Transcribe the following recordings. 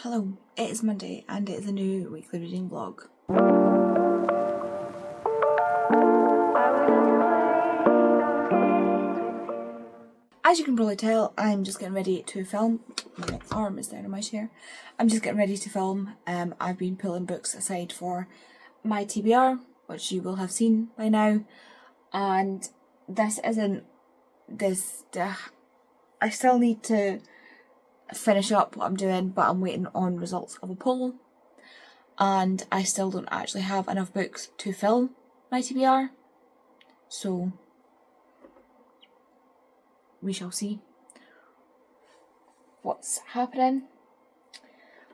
Hello, it is Monday and it is a new weekly reading vlog. As you can probably tell, I'm just getting ready to film. My arm is down in my chair. I'm just getting ready to film. I've been pulling books aside for my TBR, which you will have seen by now. And this isn't I still need to finish up what I'm doing, but I'm waiting on results of a poll. And I still don't actually have enough books to fill my TBR. So we shall see what's happening.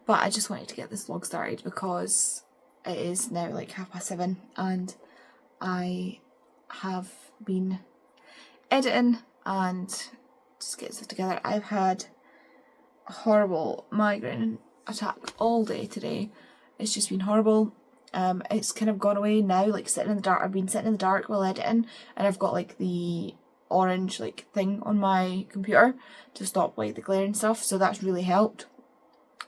But I just wanted to get this vlog started because it is now like 7:30 and I have been editing and just getting stuff together. I've had a horrible migraine attack all day today. It's just been horrible. It's kind of gone away now, like sitting in the dark. I've been sitting in the dark while editing and I've got like the orange like thing on my computer to stop like the glare and stuff, so that's really helped.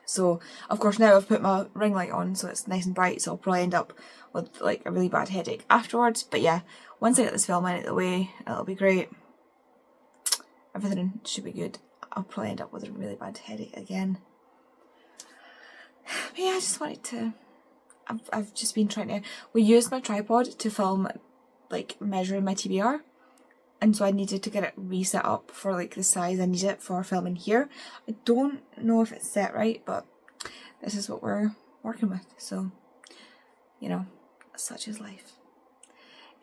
So of course now I've put my ring light on so it's nice and bright, so I'll probably end up with like a really bad headache afterwards. But yeah, once I get this film out of the way, it'll be great. Everything should be good. I'll probably end up with a really bad headache again. But yeah, I just wanted to... I've just been trying to... We used my tripod to film, like, measuring my TBR. And so I needed to get it reset up for, like, the size I need it for filming here. I don't know if it's set right, but this is what we're working with. So, you know, such is life.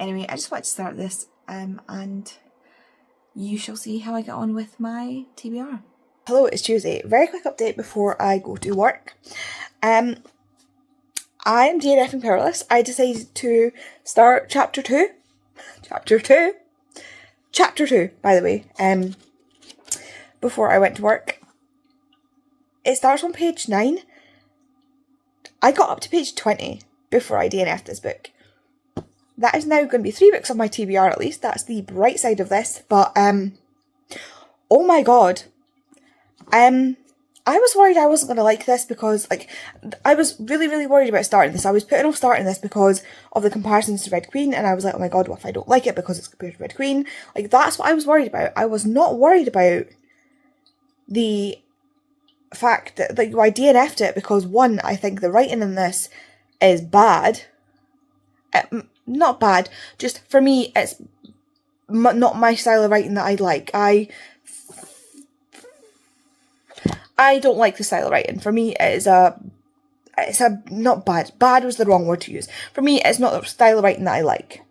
Anyway, I just wanted to start this, and you shall see how I get on with my TBR. Hello, it's Tuesday. Very quick update before I go to work. I'm DNFing Powerless. I decided to start chapter 2. Chapter 2, by the way. Before I went to work. It starts on page 9. I got up to page 20 before I DNF'd this book. That is now going to be 3 books on my TBR at least. That's the bright side of this. But, oh my god. I was worried I wasn't going to like this because, like, I was really worried about starting this. I was putting off starting this because of the comparisons to Red Queen, and I was like, oh my god, what if I don't like it because it's compared to Red Queen? Like, that's what I was worried about. I was not worried about the fact that, like, I DNF'd it because, one, I think the writing in this is bad. Not bad, just for me, it's not my style of writing that I like. I don't like the style of writing. For me, it's not bad. Bad was the wrong word to use. For me, it's not the style of writing that I like.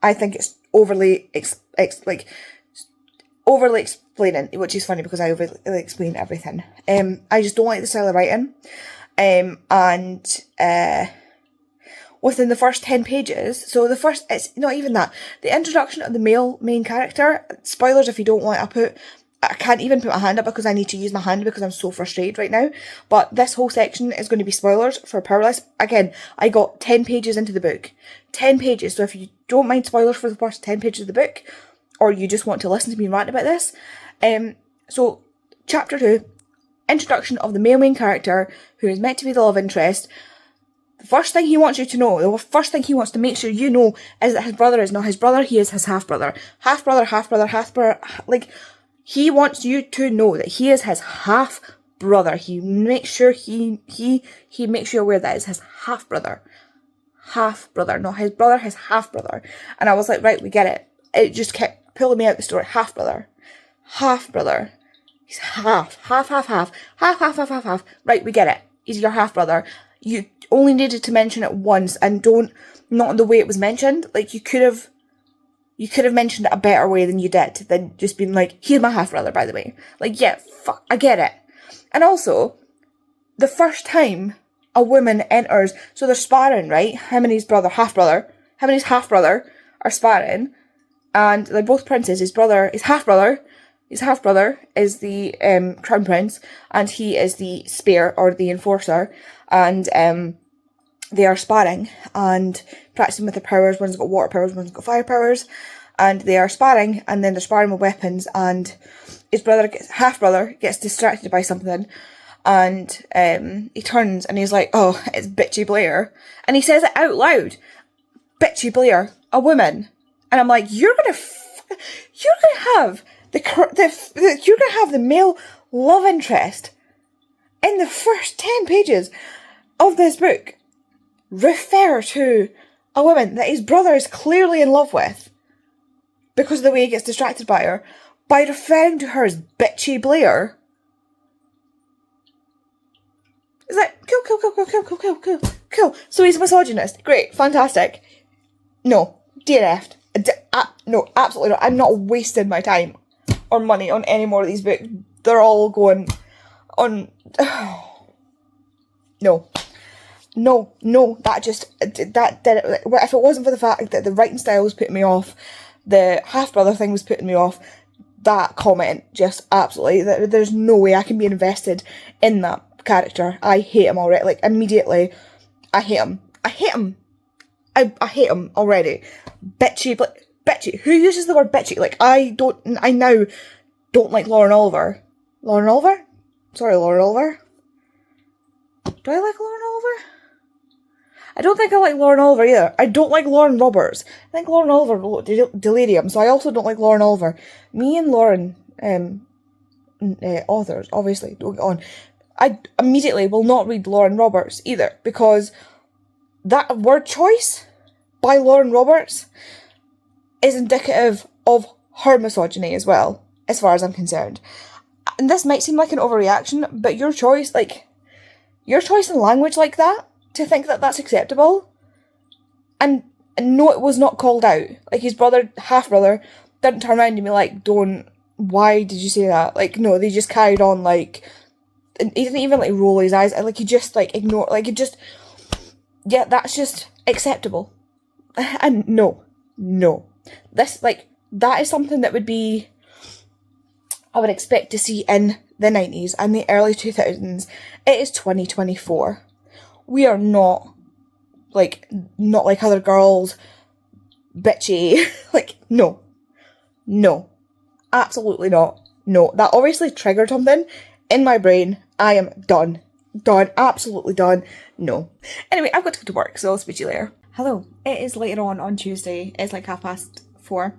I think it's overly explaining, which is funny because I overly explain everything. I just don't like the style of writing. Within the first 10 pages, so it's not even that. The introduction of the male main character, spoilers if you don't want, I can't even put my hand up because I need to use my hand because I'm so frustrated right now. But this whole section is going to be spoilers for Powerless. Again, I got 10 pages into the book. 10 pages, so if you don't mind spoilers for the first 10 pages of the book, or you just want to listen to me rant about this, so chapter 2, introduction of the male main character who is meant to be the love interest. The first thing he wants you to know, the first thing he wants to make sure you know is that his brother is not his brother, he is his half-brother. Half-brother, like, he wants you to know that he is his half-brother. He makes sure he makes you aware that it's his half-brother. Half-brother, not his brother, his half-brother. And I was like, right, we get it. It just kept pulling me out the story. Half-brother. Half-brother. He's half. Right, we get it. He's your half-brother. You only needed to mention it once and not the way it was mentioned. Like, you could have mentioned it a better way than you did, than just being like, he's my half-brother, by the way. Like, yeah, fuck, I get it. And also, the first time a woman enters, so they're sparring, right? Him and his half-brother are sparring, and they're both princes. His half-brother is the crown prince, and he is the spear, or the enforcer, and they are sparring and practicing with their powers. One's got water powers, one's got fire powers, and they are sparring, and then they're sparring with weapons, and his half-brother gets distracted by something, and he turns and he's like, oh, it's bitchy Blair, and he says it out loud, bitchy Blair, a woman, and I'm like, you're gonna have the male love interest in the first 10 pages of this book refer to a woman that his brother is clearly in love with because of the way he gets distracted by her, by referring to her as bitchy Blair. It's like, cool. So he's a misogynist. Great, fantastic. No, DNF'd. No, absolutely not. I'm not wasting my time or money on any more of these books. They're all going on. No, that did it. If it wasn't for the fact that the writing style was putting me off, the half-brother thing was putting me off, that comment just absolutely, there's no way I can be invested in that character. I hate him already. Like, immediately, I hate him. I hate him already. Bitchy. Who uses the word bitchy? Like, I now don't like Lauren Oliver. Lauren Oliver? Sorry, Lauren Oliver. Do I like Lauren Oliver? I don't think I like Lauren Oliver either. I don't like Lauren Roberts. I think Lauren Oliver wrote Delirium, so I also don't like Lauren Oliver. Me and Lauren, authors, obviously, don't get on. I immediately will not read Lauren Roberts either, because that word choice by Lauren Roberts is indicative of her misogyny as well, as far as I'm concerned. And this might seem like an overreaction, but your choice in language like that, to think that that's acceptable, and no, it was not called out. Like, his half-brother, didn't turn around and be like, why did you say that? Like, no, they just carried on, like, and he didn't even, like, roll his eyes, like, he just, like, ignored, like, he just, yeah, that's just acceptable. And no. This, like, that is something that I would expect to see in the 90s and the early 2000s. It is 2024. We are not like other girls, bitchy. Like, no, absolutely not. No, that obviously triggered something in my brain. I am done, absolutely done. No. Anyway, I've got to go to work, so I'll speak to you later. Hello, it is later on Tuesday. It's like 4:30. I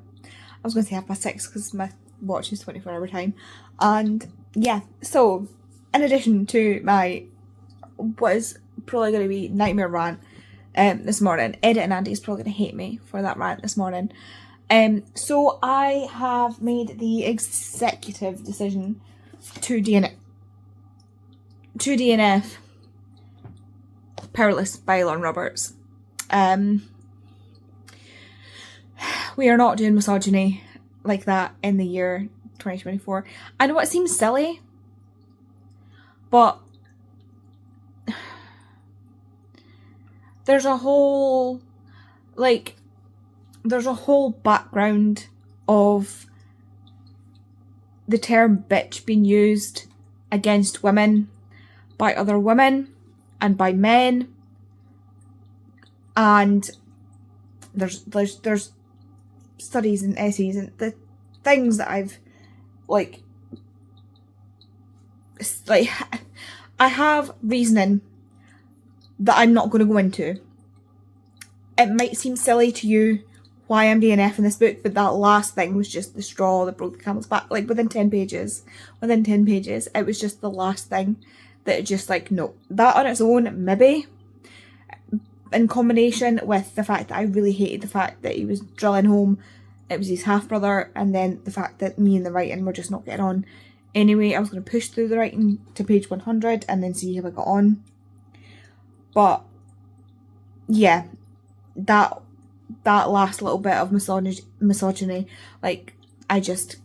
was going to say 6:30 because my watch is 24-hour time. And yeah, so in addition to my what is probably going to be nightmare rant this morning, Edit and Andy's probably going to hate me for that rant this morning. So I have made the executive decision to DNF Powerless by Lauren Roberts. We are not doing misogyny like that in the year 2024. I know it seems silly, but there's a whole background of the term bitch being used against women by other women and by men, and there's studies and essays and the things that I've I have reasoning that I'm not going to go into. It might seem silly to you why I'm DNFing this book, but that last thing was just the straw that broke the camel's back. Like, within 10 pages, it was just the last thing that just, like, no. That on its own, maybe, in combination with the fact that I really hated the fact that he was drilling home it was his half-brother, and then the fact that me and the writing were just not getting on. Anyway, I was going to push through the writing to page 100 and then see how I got on. But yeah, that last little bit of misogyny, like, I just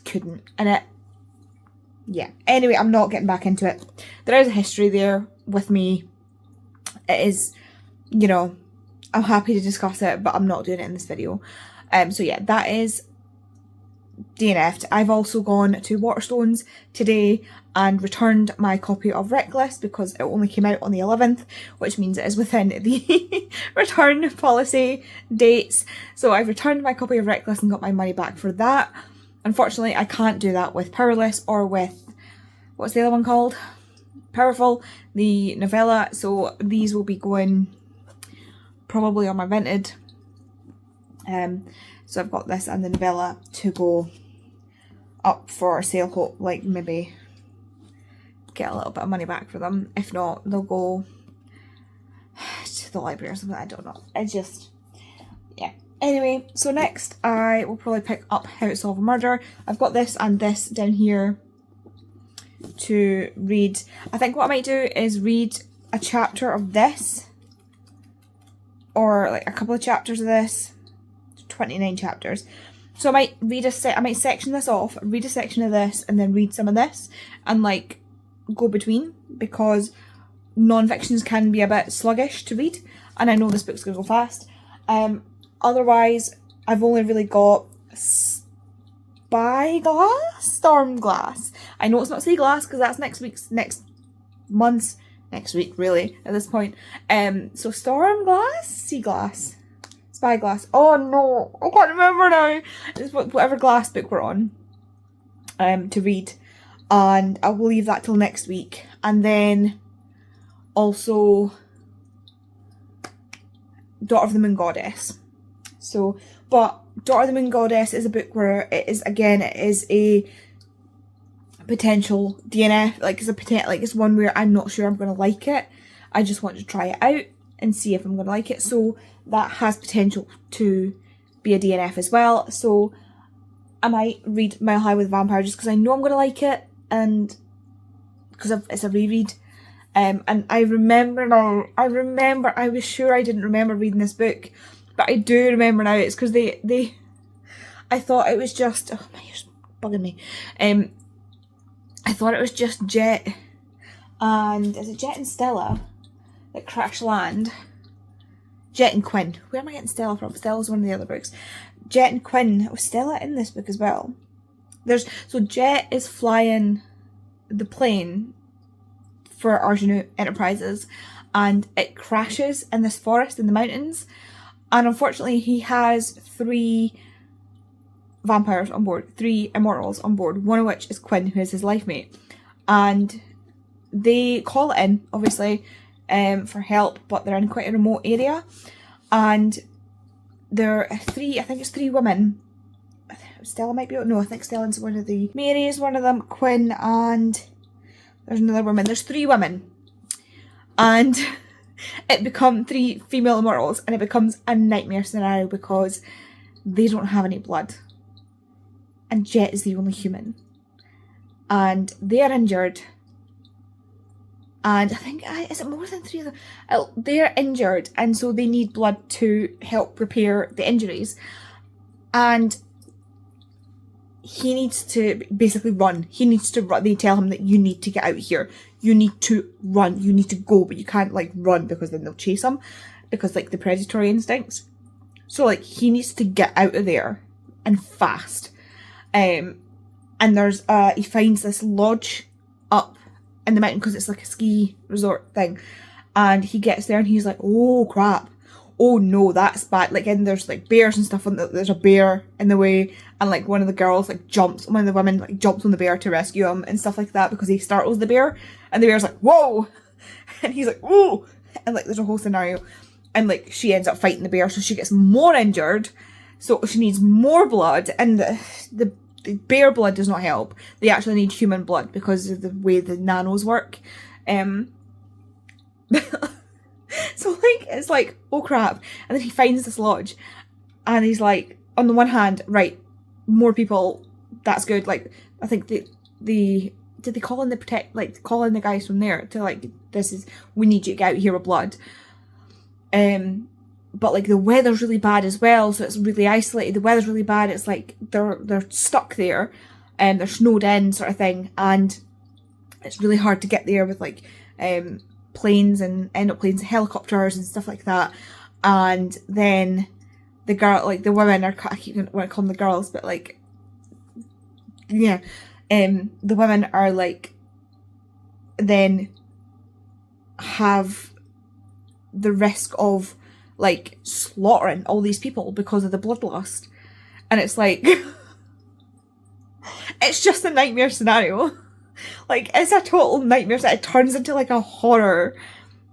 couldn't. And it, yeah. Anyway, I'm not getting back into it. There is a history there with me. It is, you know, I'm happy to discuss it, but I'm not doing it in this video. So yeah, that is DNF'd. I've also gone to Waterstones today and returned my copy of Reckless because it only came out on the 11th, which means it is within the return policy dates. So I've returned my copy of Reckless and got my money back for that. Unfortunately, I can't do that with Powerless or with, what's the other one called? powerful, the novella, so these will be going probably on my Vinted. So I've got this and the novella to go up for sale, hope like maybe get a little bit of money back for them. If not, they'll go to the library or something, I don't know. It's just, yeah. Anyway, so next I will probably pick up How to Solve a Murder. I've got this and this down here to read. I think what I might do is read a chapter of this, or like a couple of chapters of this. 29 chapters. So I might read I might section this off, read a section of this, and then read some of this, and like go between, because non-fictions can be a bit sluggish to read, and I know this book's gonna go fast. Otherwise, I've only really got Stormglass. I know it's not Sea Glass because that's next week really at this point. So Stormglass, Sea Glass, Spyglass. Oh no, I can't remember now. It's whatever glass book we're on to read, and I will leave that till next week. And then also Daughter of the Moon Goddess. So, but Daughter of the Moon Goddess is a book where it is a potential DNF. Like it's one where I'm not sure I'm gonna like it. I just want to try it out and see if I'm gonna like it. So that has potential to be a DNF as well. So I might read Mile High with Vampire just because I know I'm gonna like it, and because it's a reread. And I remember now. I was sure I didn't remember reading this book, but I do remember now. It's because I thought it was just, oh my ears bugging me. I thought it was just Jet and, is it Jet and Stella that crash land? Jet and Quinn. Where am I getting Stella from? Stella's one of the other books. Jet and Quinn. Was Stella in this book as well? So Jet is flying the plane for Arjuna Enterprises, and it crashes in this forest in the mountains, and unfortunately he has 3 vampires on board, 3 immortals on board, one of which is Quinn, who is his life mate, and they call it in, obviously, for help, but they're in quite a remote area, and there are 3, I think it's 3 women. Stella might be, no, I think Stella's one of the, Mary is one of them, Quinn, and there's another woman. There's 3 women, and it becomes 3 female immortals, and it becomes a nightmare scenario because they don't have any blood, and Jet is the only human, and they are injured, and I think, is it more than 3 of them? They're injured, and so they need blood to help repair the injuries, and he needs to basically run. He needs to run. They tell him that you need to get out here. You need to run. You need to go, but you can't like run because then they'll chase him, because like the predatory instincts. So like he needs to get out of there and fast. And there's he finds this lodge up in the mountain because it's like a ski resort thing, and he gets there and he's like, oh crap. Oh no, that's bad. Like, and there's like bears and stuff, and there's a bear in the way, and like one of the girls like one of the women like jumps on the bear to rescue him and stuff like that, because he startles the bear, and the bear's like, whoa, and he's like, whoa, and like there's a whole scenario, and like she ends up fighting the bear, so she gets more injured, so she needs more blood, and the bear blood does not help. They actually need human blood because of the way the nanos work. So like it's like, oh crap, and then he finds this lodge, and he's like, on the one hand, right, more people, that's good. Like I think did they call in call in the guys from there to like, we need you to get out here with blood. But like the weather's really bad as well, so it's really isolated. The weather's really bad. It's like they're stuck there, and they're snowed in sort of thing, and it's really hard to get there with like planes and helicopters and stuff like that. And then the girl, like the women are, I keep want to call them the girls, but like, yeah, the women are like, then have the risk of like slaughtering all these people because of the bloodlust, and it's like it's just a nightmare scenario. Like, it's a total nightmare. So it turns into like a horror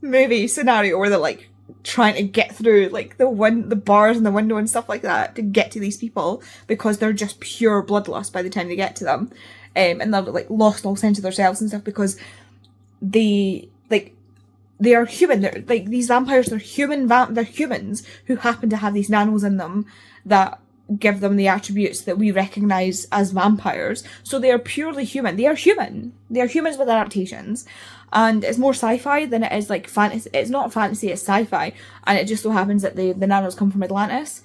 movie scenario where they're like trying to get through like the bars and the window and stuff like that to get to these people, because they're just pure bloodlust by the time they get to them. And they're like lost all sense of themselves and stuff, because they are human. They're like, these vampires, they're humans who happen to have these nanos in them that give them the attributes that we recognise as vampires. So they are purely human. They are human. They are humans with adaptations. And it's more sci-fi than it is like fantasy. It's not fantasy, it's sci-fi. And it just so happens that the nanos come from Atlantis.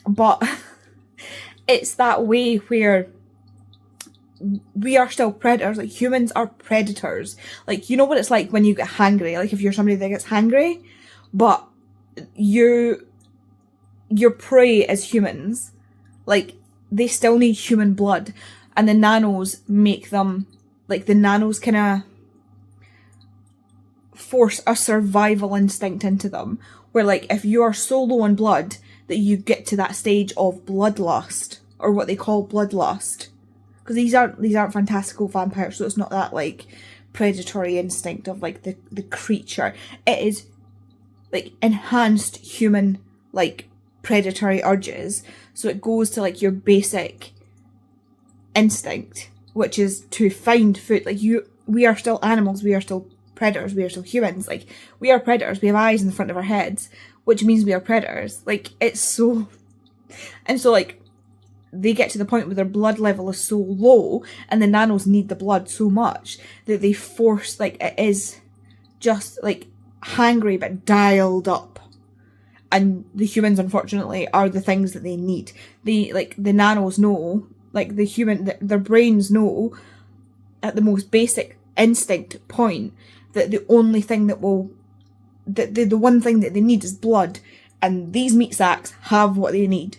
But it's that way where we are still predators. Like, humans are predators. Like, you know what it's like when you get hangry? Like, if you're somebody that gets hangry, but your prey is humans. Like, they still need human blood. And the nanos make them, like, the nanos kind of force a survival instinct into them, where like, if you are so low on blood that you get to that stage of bloodlust, or what they call bloodlust, because these aren't fantastical vampires, so it's not that like predatory instinct of like the creature. It is like enhanced human like predatory urges. So it goes to like your basic instinct, which is to find food. Like, we are still animals, we are still predators, we are still humans. Like, we are predators, we have eyes in the front of our heads, which means we are predators. Like, it's so... And so like, they get to the point where their blood level is so low, and the nanos need the blood so much that they force, like, it is just like hangry but dialed up. And the humans, unfortunately, are the things that they need. The nanos know, like their brains know at the most basic instinct point that the only thing that will, the one thing that they need is blood, and these meat sacks have what they need.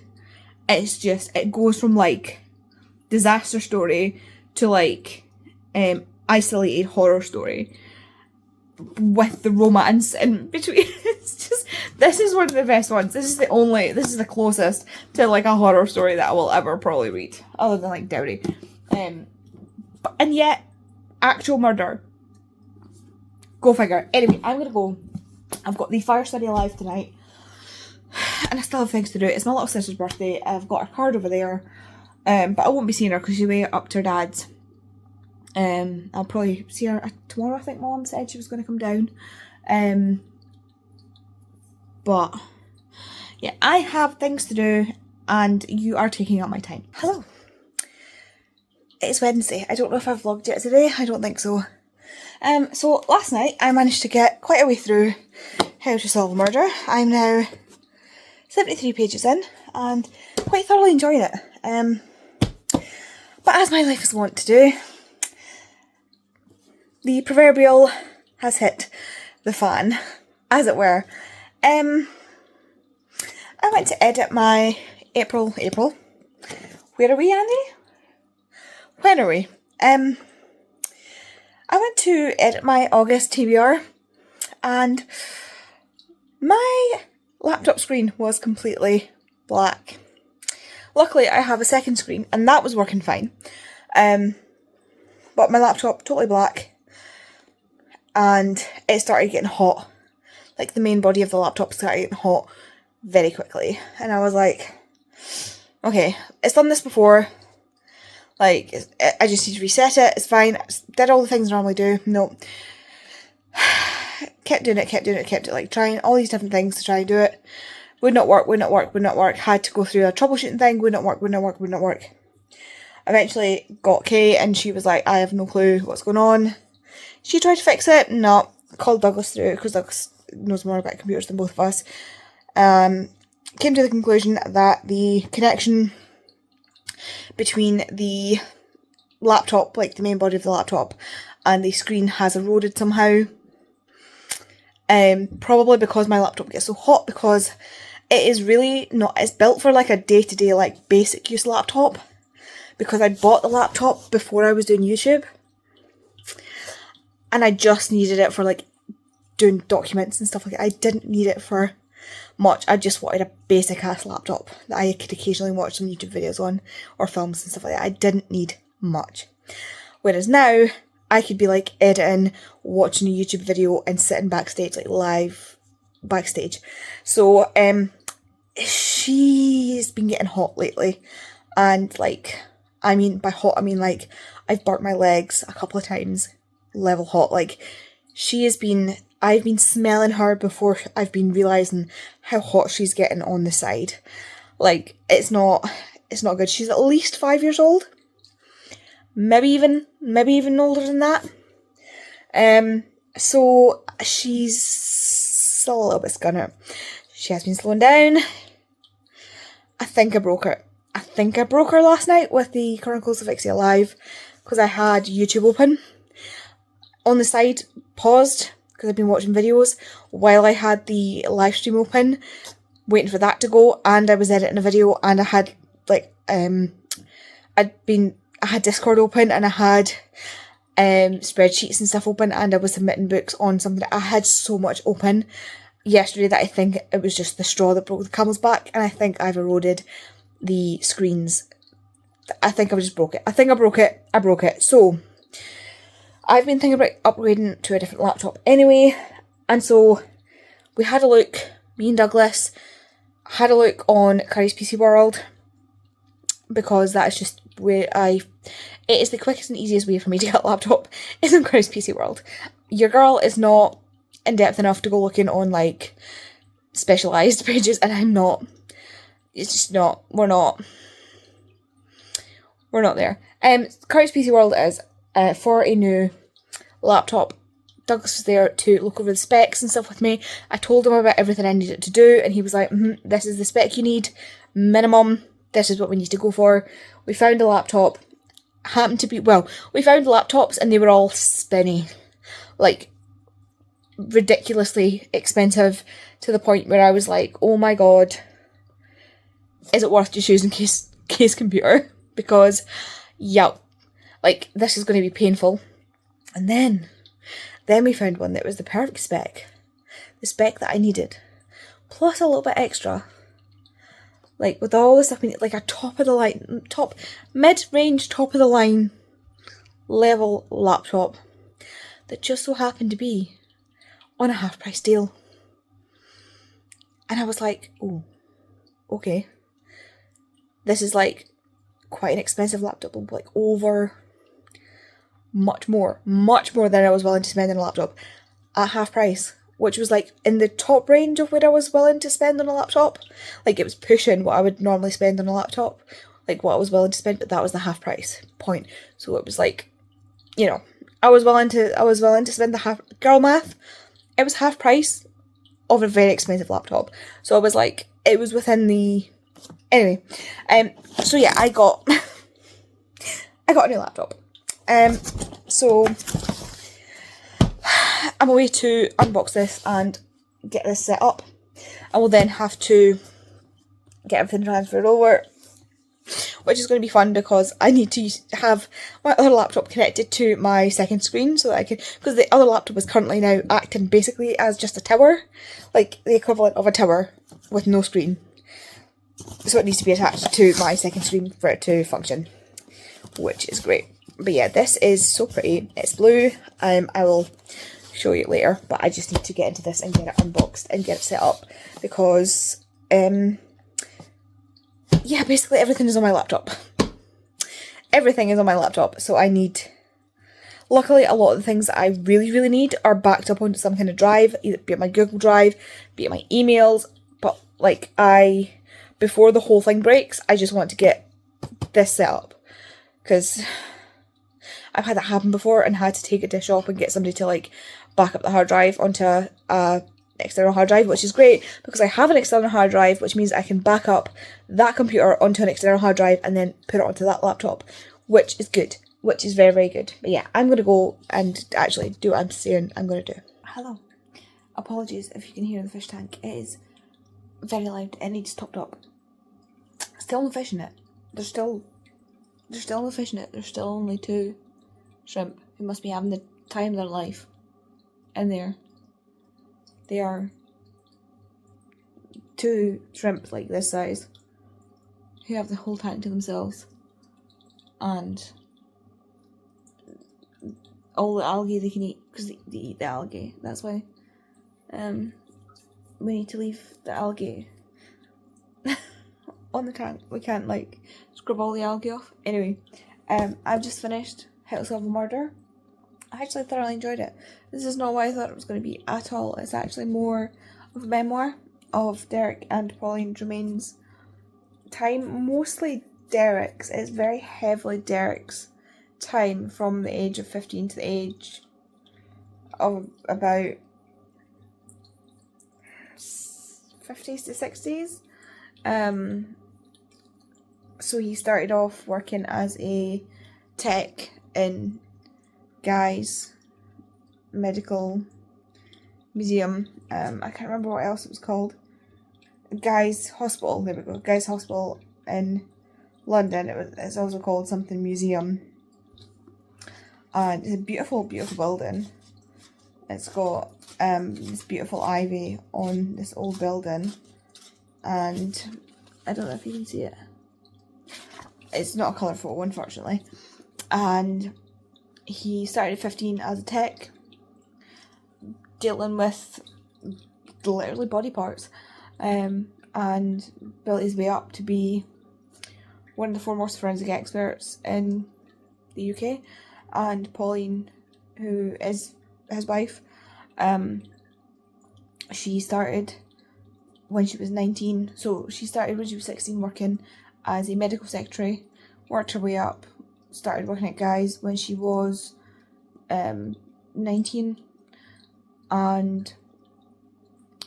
It's just, it goes from like disaster story to like isolated horror story with the romance in between. It's just, this is one of the best ones. This is the closest to like a horror story that I will ever probably read, other than like Dowdy. And yet, actual murder. Go figure. Anyway, I'm gonna go. I've got the fire study live tonight, and I still have things to do. It's my little sister's birthday. I've got her card over there, but I won't be seeing her because she's away up to her dad's. I'll probably see her tomorrow. I think Mum said she was going to come down. But yeah, I have things to do, and you are taking up my time. Hello. It's Wednesday. I don't know if I've vlogged yet today. I don't think so. So last night I managed to get quite a way through How to Solve a Murder. I'm now 73 pages in and quite thoroughly enjoying it. But as my life is wont to do, the proverbial has hit the fan, as it were. I went to edit my April. Where are we, Andy? When are we? I went to edit my August TBR, and my laptop screen was completely black. Luckily, I have a second screen, and that was working fine. But my laptop, totally black, and it started getting hot. Like, the main body of the laptop started getting hot very quickly, and I was like, okay, it's done this before. Like, I just need to reset it, it's fine. Did all the things I normally do. No. Kept doing it, like trying all these different things to try and do it. Would not work. Had to go through a troubleshooting thing, would not work. Eventually got Kay, and she was like, I have no clue what's going on. She tried to fix it, no. Called Douglas through, because Douglas knows more about computers than both of us. Came to the conclusion that the connection between the laptop, like the main body of the laptop, and the screen has eroded somehow. Probably because my laptop gets so hot, because it is really not, it's built for like a day-to-day like basic use laptop, because I bought the laptop before I was doing YouTube, and I just needed it for like doing documents and stuff like that. I didn't need it for much. I just wanted a basic ass laptop that I could occasionally watch some YouTube videos on, or films and stuff like that. I didn't need much. Whereas now, I could be like editing, watching a YouTube video and sitting backstage, like live backstage. So, she's been getting hot lately. And like, I mean, by hot, I mean like, I've burnt my legs a couple of times, level hot. Like, I've been smelling her before I've been realising how hot she's getting on the side. Like, it's not good. She's at least 5 years old. Maybe even older than that. So she's still a little bit scunner. She has been slowing down. I think I broke her last night with the Chronicles of Ixia Live, because I had YouTube open on the side, paused, because I've been watching videos, while I had the live stream open, waiting for that to go, and I was editing a video, and I had, like, I had Discord open, and I had spreadsheets and stuff open, and I was submitting books on something. I had so much open yesterday that I think it was just the straw that broke the camel's back, and I think I've eroded the screens. I think I just broke it. I think I broke it. I broke it. So, I've been thinking about upgrading to a different laptop anyway, and so we had a look, me and Douglas had a look on Curry's PC World, because that is just where it is the quickest and easiest way for me to get a laptop, is on Curry's PC World. Your girl is not in depth enough to go looking on like specialised pages, and I'm not. It's just not. We're not there. Curry's PC World is for a new laptop. Douglas was there to look over the specs and stuff with me. I told him about everything I needed to do, and he was like, this is the spec you need, minimum, this is what we need to go for. We found a laptop, we found laptops and they were all spinny, like ridiculously expensive, to the point where I was like, oh my god, is it worth just using case computer? Because, yeah, like, this is going to be painful. And then we found one that was the perfect spec. The spec that I needed. Plus a little bit extra. Like, with all the stuff we need, like a mid-range, top-of-the-line level laptop that just so happened to be on a half-price deal. And I was like, oh, okay. This is like quite an expensive laptop, like over much more than I was willing to spend on a laptop at half price, which was like in the top range of where I was willing to spend on a laptop. Like, it was pushing what I would normally spend on a laptop, like what I was willing to spend, but that was the half price point. So it was like, you know, I was willing to spend the half, girl math, it was half price of a very expensive laptop. So I was like, it was within the, anyway, so yeah, I got a new laptop. So I'm away to unbox this and get this set up. I will then have to get everything transferred over, which is going to be fun because I need to have my other laptop connected to my second screen so that I can, because the other laptop is currently now acting basically as just a tower, like the equivalent of a tower with no screen. So it needs to be attached to my second screen for it to function, which is great. But yeah, this is so pretty. It's blue. I will show you later, but I just need to get into this and get it unboxed and get it set up because, yeah, basically everything is on my laptop. Everything is on my laptop, so I need... Luckily, a lot of the things that I really, really need are backed up onto some kind of drive, either be it my Google Drive, be it my emails, but like before the whole thing breaks, I just want to get this set up because I've had that happen before and had to take it to a shop and get somebody to like back up the hard drive onto a external hard drive, which is great because I have an external hard drive, which means I can back up that computer onto an external hard drive and then put it onto that laptop, which is good, which is very, very good. But yeah, I'm going to go and actually do what I'm saying I'm going to do. Hello. Apologies if you can hear the fish tank. It is very loud. It needs topped up. Still no fish in it. There's still no fish in it. There's still only 2 shrimp who must be having the time of their life in there. They are 2 shrimp like this size who have the whole tank to themselves, and all the algae they can eat, because they eat the algae. That's why we need to leave the algae on the tank. We can't like scrub all the algae off. Anyway, I've just finished How to Solve a Murder. I actually thoroughly enjoyed it. This is not what I thought it was going to be at all. It's actually more of a memoir of Derek and Pauline Germain's time. Mostly Derek's. It's very heavily Derek's time from the age of 15 to the age of about 50s to 60s. So he started off working as a tech in Guy's Medical Museum. I can't remember what else it was called. Guy's Hospital. There we go. Guy's Hospital in London. It's also called something museum. And it's a beautiful, beautiful building. It's got this beautiful ivy on this old building, and I don't know if you can see it. It's not a colour photo, unfortunately. And he started at 15 as a tech, dealing with literally body parts, and built his way up to be one of the foremost forensic experts in the UK. And Pauline, who is his wife, she started when she was 19. So she started when she was 16 working as a medical secretary, worked her way up, started working at Guy's when she was 19, and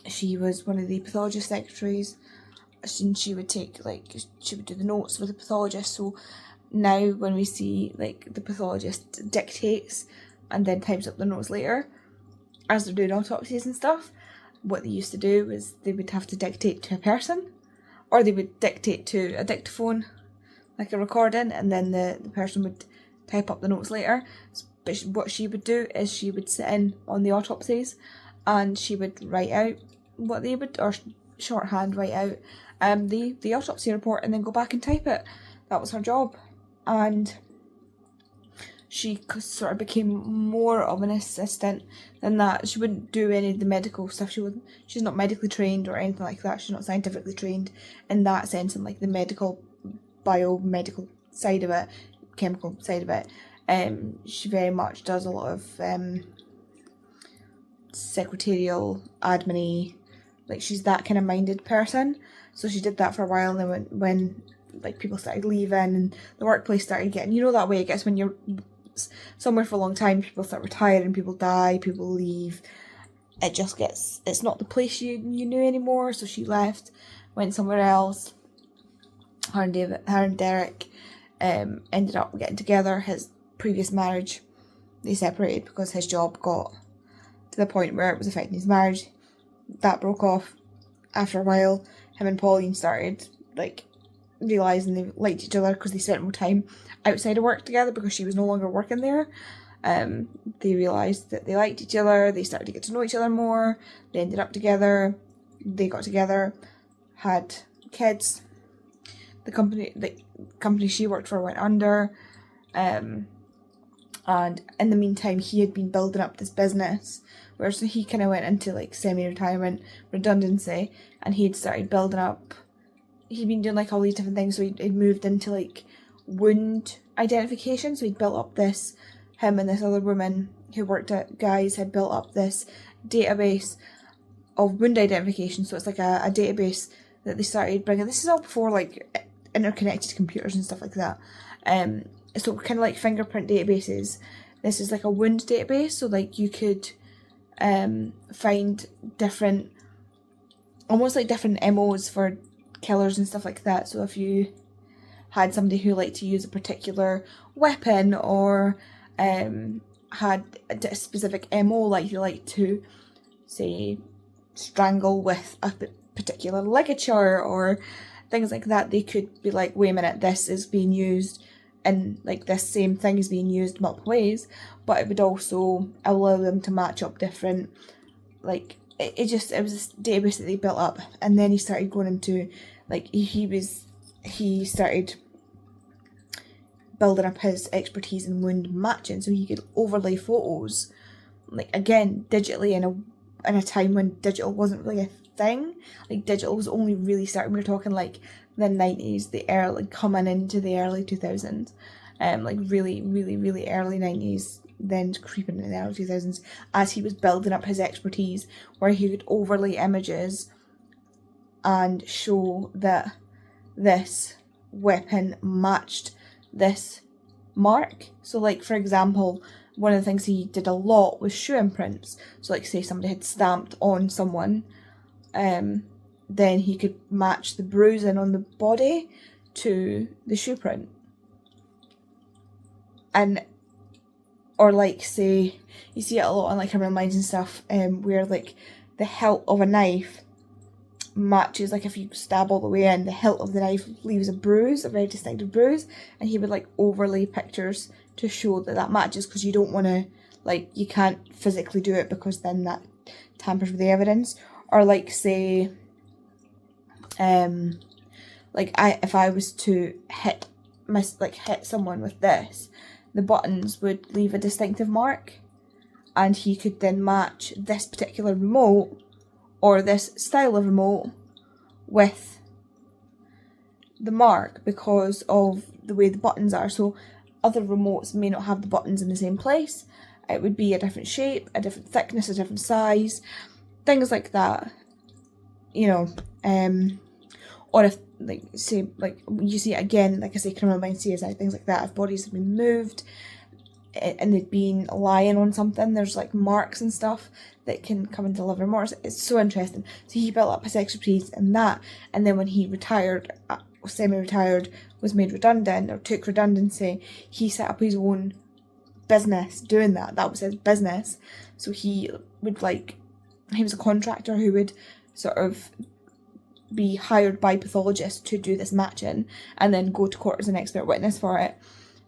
she was one of the pathologist secretaries. She would take, she would do the notes with the pathologist. So now when we see, the pathologist dictates and then types up the notes later as they're doing autopsies and stuff, what they used to do was they would have to dictate to a person, or they would dictate to a dictaphone, like a recording, and then the person would type up the notes later. But what she would do is she would sit in on the autopsies and she would write out what they would, or shorthand write out the autopsy report, and then go back and type it. That was her job. And she sort of became more of an assistant than that. She wouldn't do any of the medical stuff. She's not medically trained or anything like that. She's not scientifically trained in that sense, and the medical, biomedical side of it, chemical side of it. She very much does a lot of secretarial, admin-y, she's that kind of minded person. So she did that for a while, and then when people started leaving and the workplace started getting, that way it gets when you're somewhere for a long time, people start retiring, people die, people leave. It just gets, it's not the place you knew anymore. So she left, went somewhere else. Her and Derek ended up getting together. His previous marriage, they separated because his job got to the point where it was affecting his marriage. That broke off. After a while, him and Pauline started realising they liked each other because they spent more time outside of work together because she was no longer working there. They realised that they liked each other. They started to get to know each other more. They ended up together. They got together, had kids. The company she worked for went under. And in the meantime, he had been building up this business, where so he kind of went into semi-retirement, redundancy, and he'd started building up. He'd been doing all these different things. So he'd moved into wound identification. So he'd built up this. Him and this other woman who worked at Guy's had built up this database of wound identification. So it's a database that they started bringing. This is all before interconnected computers and stuff like that. So kind of fingerprint databases. This is a wound database. So you could find different, almost different MOs for killers and stuff like that. So if you had somebody who liked to use a particular weapon, or had a specific MO, they like to, say, strangle with a particular ligature or things like that, they could be wait a minute, this is being used, and this same thing is being used multiple ways. But it would also allow them to match up different, it was this database that they built up. And then he started going into he started building up his expertise in wound matching, so he could overlay photos, like again digitally in a time when digital wasn't really a thing. Like digital was only really starting. We were talking like the 90s, the early, like coming into the early 2000s, like really early 90s, then creeping into the early 2000s, as he was building up his expertise, where he could overlay images and show that this weapon matched this mark. So like, for example, one of the things he did a lot was shoe imprints. So like, say somebody had stamped on someone, then he could match the bruising on the body to the shoe print. And, or like, say, you see it a lot on like Criminal Minds and stuff, where like the hilt of a knife matches, like if you stab all the way in, the hilt of the knife leaves a bruise, a very distinctive bruise, and he would like overlay pictures to show that that matches, because you don't want to, like, you can't physically do it because then that tampers with the evidence. Or like, say, if I was to hit someone with this, the buttons would leave a distinctive mark, and he could then match this particular remote or this style of remote with the mark because of the way the buttons are. So other remotes may not have the buttons in the same place. It would be a different shape, a different thickness, a different size, things like that, you know. Or if, like, say, like, you see it again, like I say, Criminal Minds, CSI, things like that, if bodies have been moved and they've been lying on something, there's like marks and stuff that can come into liver more. It's so interesting. So he built up his expertise in that, and then when he retired, semi-retired, was made redundant or took redundancy, he set up his own business doing that. That was his business. So he would, like, he was a contractor who would sort of be hired by pathologists to do this matching and then go to court as an expert witness for it.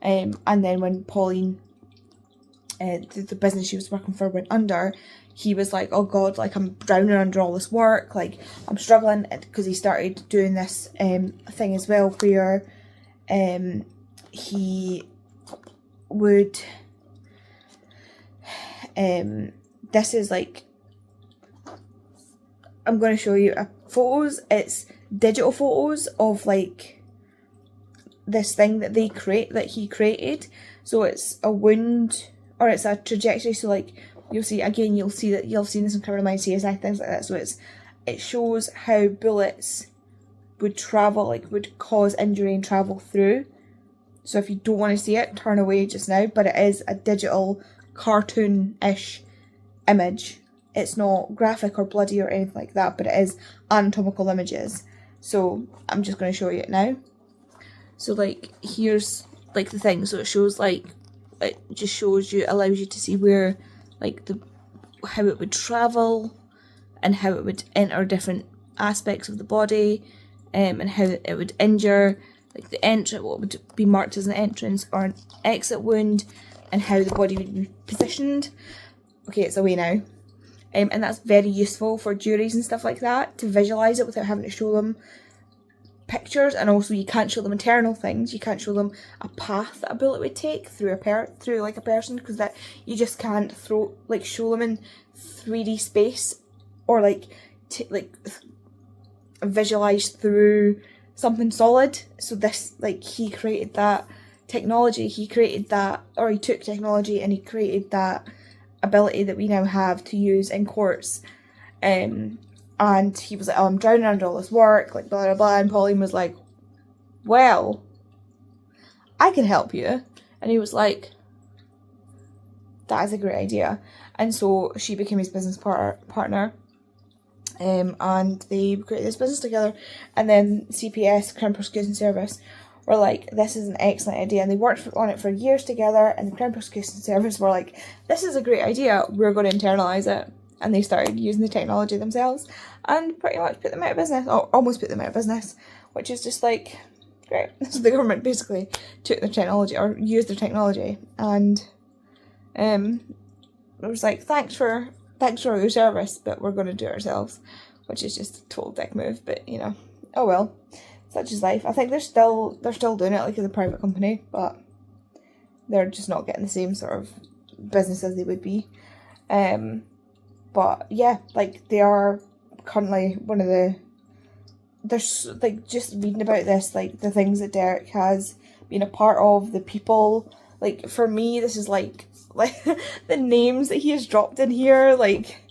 And then when Pauline, the business she was working for, went under, he was like, oh God, like, I'm drowning under all this work, like, I'm struggling, because he started doing this thing as well where he would, this is like, I'm going to show you photos. It's digital photos of like this thing that he created. So it's a wound, or it's a trajectory. So like, you'll see that you'll have seen this in Criminal Minds, CSI, things like that. So it shows how bullets would travel, like would cause injury and travel through. So if you don't want to see it, turn away just now. But it is a digital cartoon-ish image. It's not graphic or bloody or anything like that, but it is anatomical images. So I'm just going to show you it now. So like, here's like the thing. So it shows, like, it just shows you, allows you to see where, like, how it would travel and how it would enter different aspects of the body, and how it would injure, like the entrance, what would be marked as an entrance or an exit wound, and how the body would be positioned. Okay, it's away now. And that's very useful for juries and stuff like that, to visualise it without having to show them pictures. And also, you can't show them internal things. You can't show them a path that a bullet would take through like a person, because that you just can't show them in 3D space, or like visualise through something solid. So this, like, he created that technology. He took technology and he created that ability that we now have to use in courts. And he was like, oh, I'm drowning under all this work, like, blah blah blah. And Pauline was like, well, I can help you. And he was like, that is a great idea. And so she became his business partner, and they created this business together. And then CPS, Crown Prosecution Service, were like, this is an excellent idea, and they worked on it for years together. And the Crown Prosecution Service were like, this is a great idea, we're going to internalise it. And they started using the technology themselves and pretty much put them out of business, or almost put them out of business, which is just like, great. So the government basically took their technology, or used their technology, and it was like, thanks for your service, but we're going to do it ourselves, which is just a total dick move. But, you know, oh well. Such is life. I think they're still doing it, like, as a private company, but They're just not getting the same sort of business as they would be. But yeah, like they are currently one of the, there's like just reading about this, like the things that Derek has been a part of, the people, like for me this is like the names that he has dropped in here, like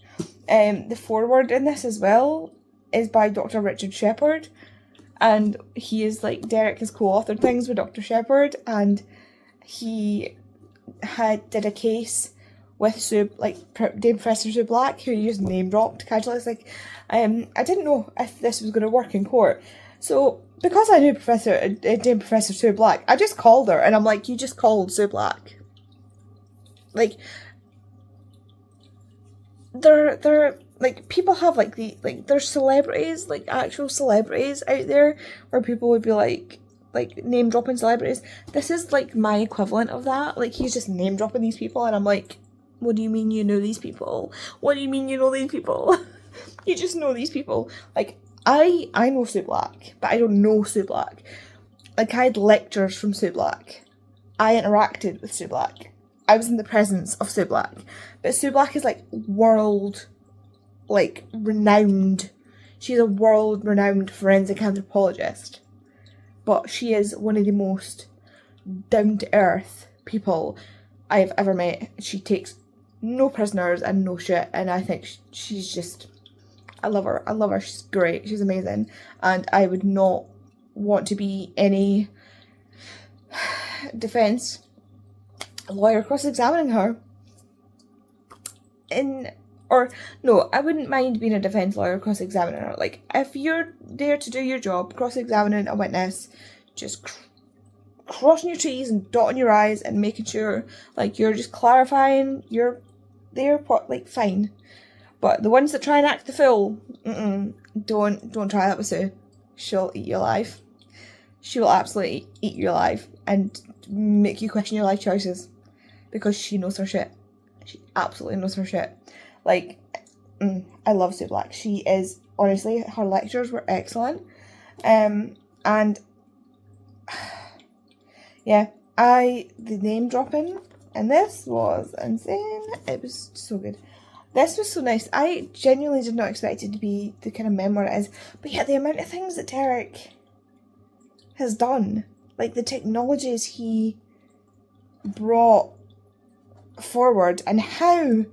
the foreword in this as well is by Dr. Richard Shepherd, and he is like, Derek has co-authored things with Dr. Shepherd, and he did a case with Dame Professor Sue Black, who you just name dropped casually. It's like, I didn't know if this was going to work in court, so because I knew Dame Professor Sue Black, I just called her, and I'm like, you just called Sue Black. Like, they're like, people have like there's celebrities, like actual celebrities out there where people would be like name dropping celebrities. This is like my equivalent of that. Like, he's just name dropping these people, and I'm like, what do you mean you know these people? What do you mean you know these people? You just know these people. Like, I know Sue Black, but I don't know Sue Black. Like, I had lectures from Sue Black. I interacted with Sue Black. I was in the presence of Sue Black. But Sue Black is like world, like, renowned. She's a world renowned forensic anthropologist. But she is one of the most down to earth people I've ever met. She takes no prisoners and no shit, and I think she's just, I love her. I love her. She's great. She's amazing. And I would not want to be any defence lawyer cross-examining her. I wouldn't mind being a defence lawyer cross-examining her. Like, if you're there to do your job, cross-examining a witness, just crossing your T's and dotting your I's and making sure, like, you're just clarifying your like, fine. But the ones that try and act the fool, don't try that with Sue. She'll eat you alive. She will absolutely eat you alive and make you question your life choices, because she knows her shit. She absolutely knows her shit. Like, I love Sue Black. She is, honestly, her lectures were excellent. And yeah, the name dropping and this was insane. It was so good. This was so nice. I genuinely did not expect it to be the kind of memoir it is. But yeah, the amount of things that Derek has done, like the technologies he brought forward, and how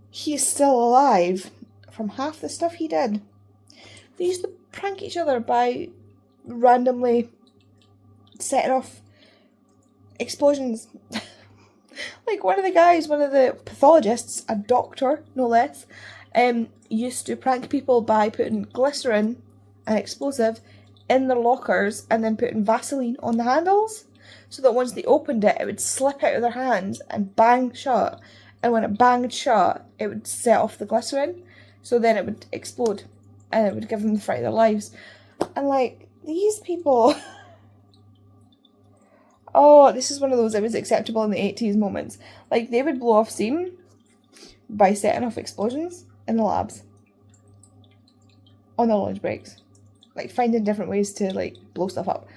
he's still alive from half the stuff he did. They used to prank each other by randomly setting off explosions. Like, one of the pathologists, a doctor no less, used to prank people by putting glycerin, an explosive, in their lockers and then putting Vaseline on the handles, so that once they opened it, it would slip out of their hands and bang shut. And when it banged shut, it would set off the glycerin, so then it would explode, and it would give them the fright of their lives. And like, these people... Oh, this is one of those, it was acceptable in the 80s moments. Like, they would blow off steam by setting off explosions in the labs on their lunch breaks. Like, finding different ways to, like, blow stuff up.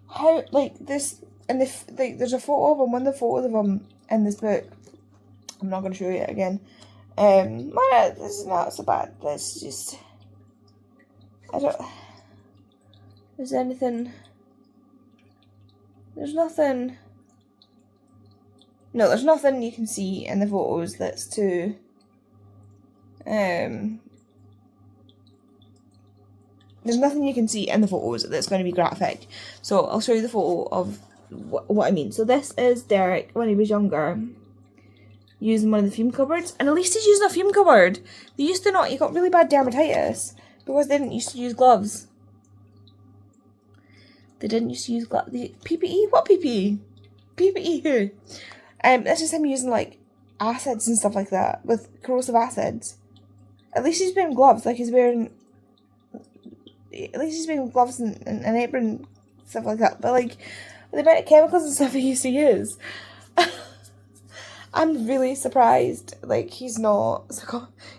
How, like, this, and there's a photo of him, one of the photos of him in this book. I'm not going to show you it again. This is not so bad. Let's just, is there anything? There's nothing. No, there's nothing you can see in the photos that's too. There's nothing you can see in the photos that's going to be graphic. So I'll show you the photo of what I mean. So this is Derek when he was younger, using one of the fume cupboards. And at least he's using a fume cupboard. They used to not. He got really bad dermatitis because they didn't used to use gloves. They didn't used to use gloves. PPE? What PPE? PPE who? That's just him using, like, acids and stuff like that, with corrosive acids. At least he's wearing gloves, like he's wearing... At least he's wearing gloves and an apron, stuff like that. But, like, the amount of chemicals and stuff he used to use... I'm really surprised, like, he's not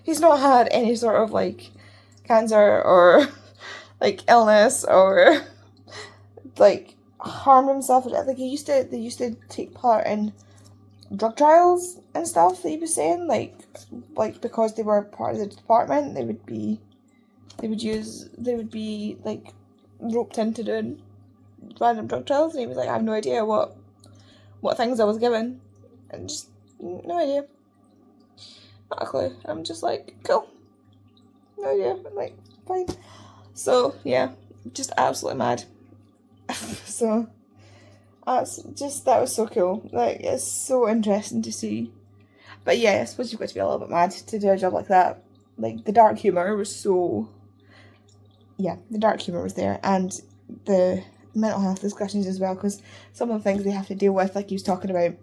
had any sort of, like, cancer or, like, illness or... like harmed himself. Like they used to take part in drug trials and stuff that he was saying, like because they were part of the department, they would be like roped into doing random drug trials, and he was like, I have no idea what things I was given, and just no idea, not a clue. I'm just like, cool, no idea. I'm like, fine. So yeah, just absolutely mad. So that was so cool. Like, it's so interesting to see. But yeah, I suppose you've got to be a little bit mad to do a job like that. Like, the dark humour was so... Yeah, the dark humour was there. And the mental health discussions as well, because some of the things they have to deal with, like he was talking about,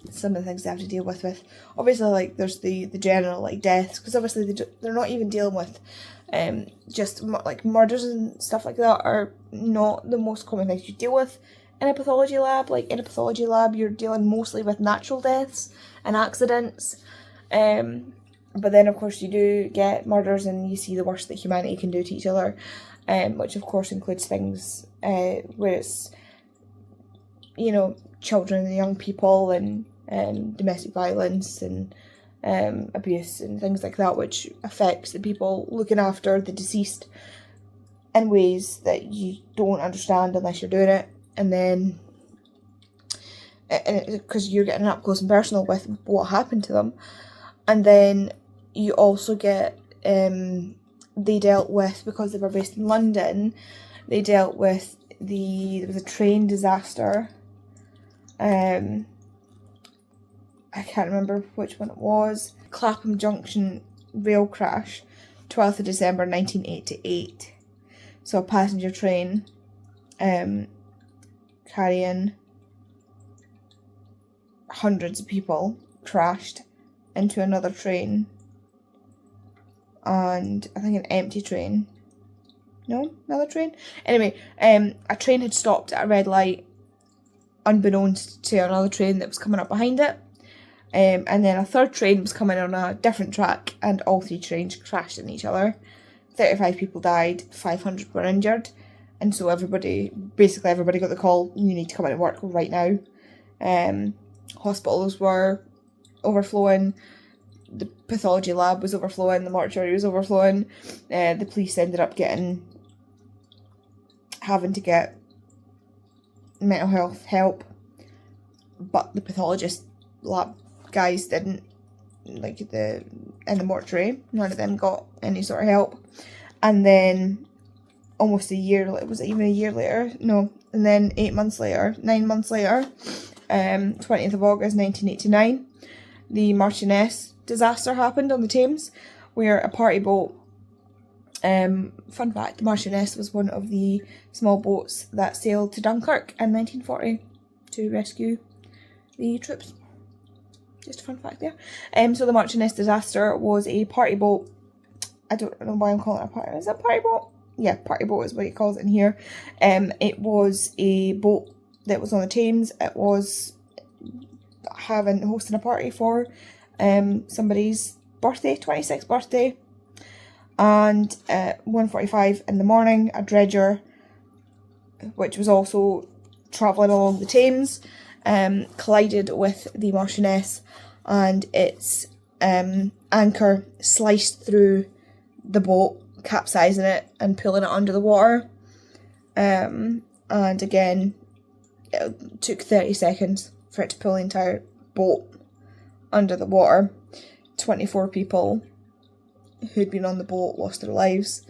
some of the things they have to deal with obviously, like, there's the general, like, deaths, because obviously they're not even dealing with just, like, murders and stuff like that are not the most common things you deal with in a pathology lab. Like, in a pathology lab, you're dealing mostly with natural deaths and accidents. But then, of course, you do get murders and you see the worst that humanity can do to each other, which, of course, includes things where it's, you know, children and young people and domestic violence and abuse and things like that, which affects the people looking after the deceased in ways that you don't understand unless you're doing it. And then, because you're getting up close and personal with what happened to them. And then you also get, they dealt with, because they were based in London, they dealt with there was a train disaster. I can't remember which one it was. Clapham Junction rail crash, 12th of December 1988. So a passenger train carrying hundreds of people crashed into another train, and I think an empty train. No, another train? Anyway, a train had stopped at a red light unbeknownst to another train that was coming up behind it. And then a third train was coming on a different track, and all three trains crashed in each other. 35 people died, 500 were injured, and so basically everybody got the call, you need to come into work right now. Hospitals were overflowing, the pathology lab was overflowing, the mortuary was overflowing. The police ended up having to get mental health help, but the pathologist lab guys didn't. Like, in the mortuary, none of them got any sort of help. And then almost a year, was it even a year later? No. And then 9 months later, 20th of August 1989, the Marchioness disaster happened on the Thames, where a party boat, fun fact, the Marchioness was one of the small boats that sailed to Dunkirk in 1940 to rescue the troops. Just a fun fact there. So the Marchioness disaster was a party boat. I don't know why I'm calling it a party. Is it a party boat? Yeah, party boat is what it calls it in here. It was a boat that was on the Thames. It was hosting a party for somebody's birthday, 26th birthday. And at 1:45 in the morning, a dredger, which was also travelling along the Thames, collided with the Marchioness, and its anchor sliced through the boat, capsizing it and pulling it under the water. And again, it took 30 seconds for it to pull the entire boat under the water. 24 people who'd been on the boat lost their lives.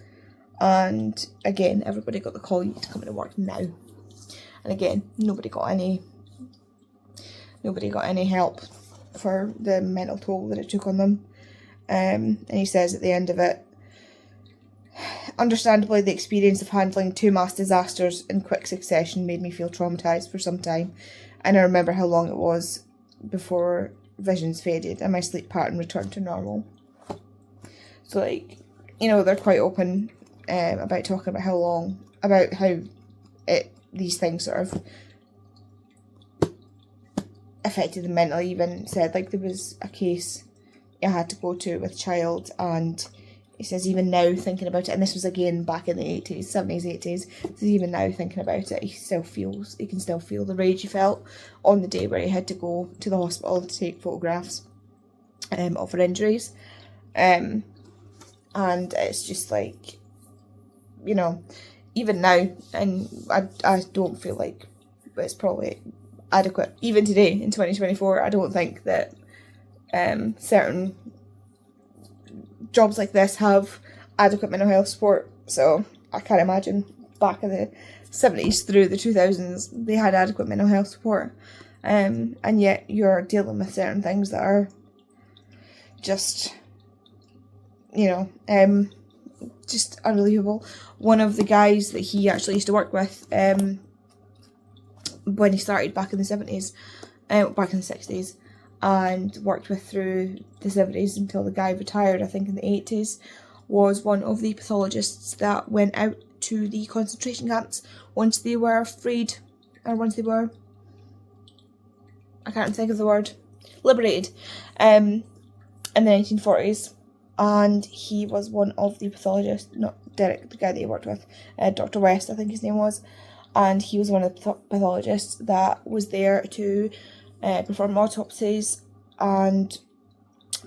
And again, everybody got the call, you need to come into work now. And again, nobody got any help for the mental toll that it took on them. And he says at the end of it, understandably, the experience of handling two mass disasters in quick succession made me feel traumatised for some time, and I remember how long it was before visions faded and my sleep pattern returned to normal. So, like, you know, they're quite open about talking about how these things sort of affected them mentally. Even said, like, there was a case I had to go to with a child, and he says even now thinking about it, and this was again back in the 80s, 70s, 80s, so even now thinking about it, he can still feel the rage he felt on the day where he had to go to the hospital to take photographs of her injuries. And it's just like, you know, even now, and I don't feel like it's probably adequate. Even today, in 2024, I don't think that certain jobs like this have adequate mental health support. So I can't imagine back in the 70s through the 2000s they had adequate mental health support. And yet you're dealing with certain things that are just, you know, just unbelievable. One of the guys that he actually used to work with when he started back in the 70s, back in the 60s, and worked with through the 70s until the guy retired, I think in the 80s, was one of the pathologists that went out to the concentration camps once they were freed, or once they were, I can't think of the word, liberated, in the 1940s. And he was one of the pathologists, not Derek, the guy that he worked with, Dr. West, I think his name was, and he was one of the pathologists that was there to perform autopsies and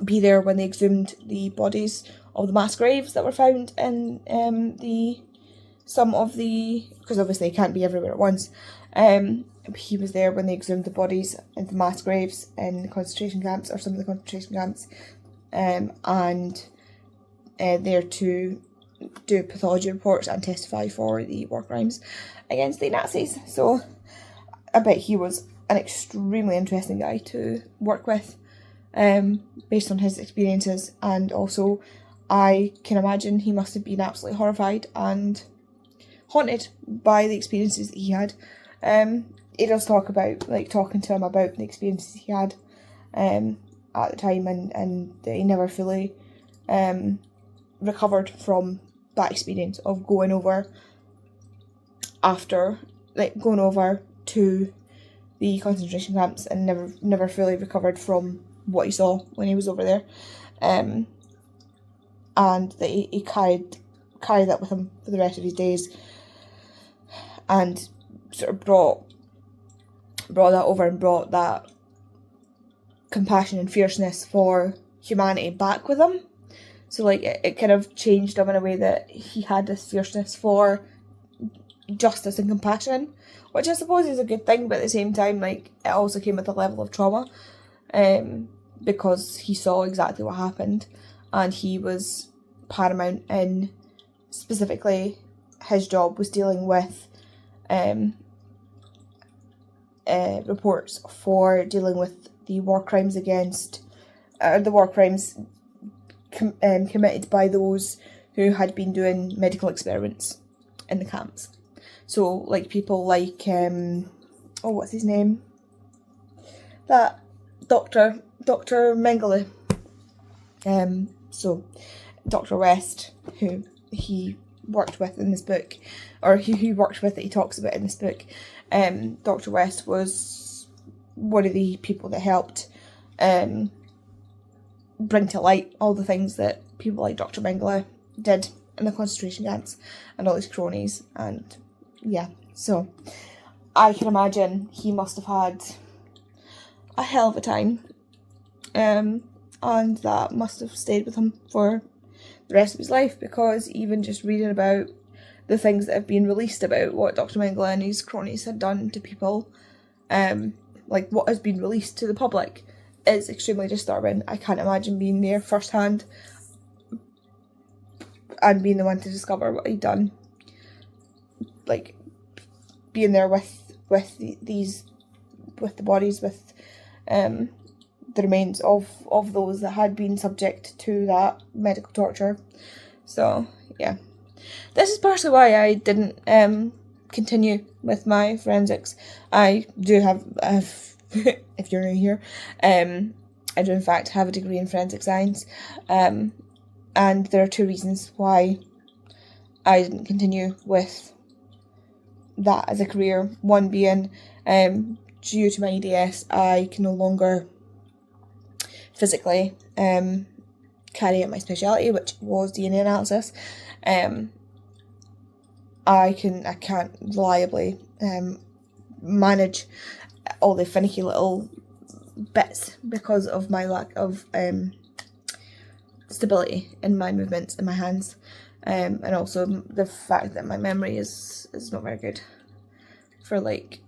be there when they exhumed the bodies of the mass graves that were found in because obviously it can't be everywhere at once. He was there when they exhumed the bodies in the mass graves in the concentration camps, or some of the concentration camps, and there to do pathology reports and testify for the war crimes against the Nazis. So I bet he was an extremely interesting guy to work with, based on his experiences, and also I can imagine he must have been absolutely horrified and haunted by the experiences that he had. He does talk about, like, talking to him about the experiences he had at the time, and that he never fully recovered from that experience of going over to the concentration camps, and never fully recovered from what he saw when he was over there, and that he carried that with him for the rest of his days, and sort of brought that over, and brought that compassion and fierceness for humanity back with him. So like it kind of changed him in a way that he had this fierceness for justice and compassion, which I suppose is a good thing, but at the same time, like, it also came with a level of trauma, because he saw exactly what happened, and he was paramount in, specifically, his job was dealing with reports for dealing with the war crimes committed by those who had been doing medical experiments in the camps. So, like, people like, what's his name? That Dr. Mengele. So, Dr. West, who he worked with in this book, or who he worked with that he talks about in this book, Dr. West was one of the people that helped bring to light all the things that people like Dr. Mengele did in the concentration camps and all his cronies, and yeah, so I can imagine he must have had a hell of a time, and that must have stayed with him for the rest of his life, because even just reading about the things that have been released about what Dr. Mengele and his cronies had done to people, like what has been released to the public, is extremely disturbing. I can't imagine being there firsthand and being the one to discover what he'd done. Like, being there with the bodies, with the remains of those that had been subject to that medical torture. So yeah, this is partially why I didn't continue with my forensics. I do have if you're new here, I do in fact have a degree in forensic science, and there are two reasons why I didn't continue with that as a career. One being, due to my EDS, I can no longer physically carry out my speciality, which was DNA analysis, I can't reliably manage all the finicky little bits because of my lack of stability in my movements in my hands, and also the fact that my memory is not very good for like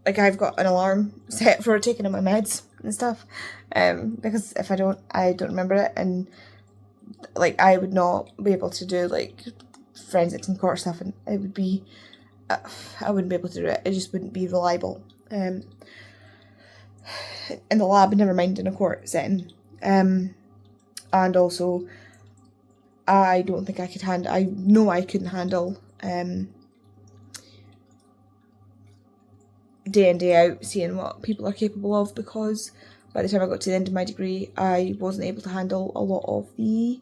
I've got an alarm set for taking my meds and stuff, because if I don't remember it, and like I would not be able to do like forensics and court stuff, and it would be I wouldn't be able to do it. It just wouldn't be reliable in the lab, never mind in a court setting. And also I don't think I could handle, I know I couldn't handle day in day out seeing what people are capable of, because by the time I got to the end of my degree I wasn't able to handle a lot of the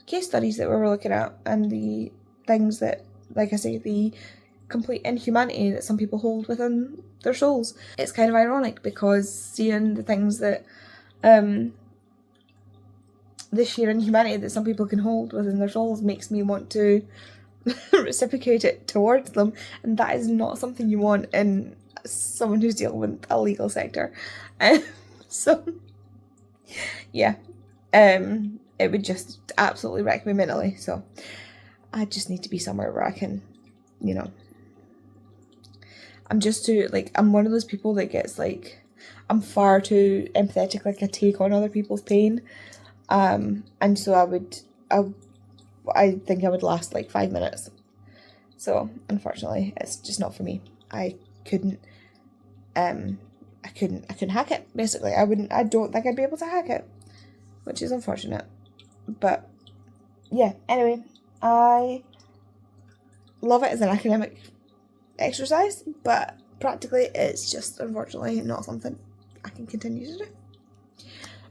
case studies that we were looking at, and the things that, like I say, the complete inhumanity that some people hold within their souls. It's kind of ironic because seeing the things that the sheer inhumanity that some people can hold within their souls makes me want to reciprocate it towards them, and that is not something you want in someone who's dealing with a legal sector. So yeah, it would just absolutely wreck me mentally. So I just need to be somewhere where I can, you know, I'm just too, like, I'm one of those people that gets like, I'm far too empathetic, like I take on other people's pain, and so I think I would last like 5 minutes. So unfortunately it's just not for me. I couldn't hack it, basically. I don't think I'd be able to hack it, which is unfortunate. But yeah, anyway, I love it as an academic exercise, but practically it's just unfortunately not something I can continue to do.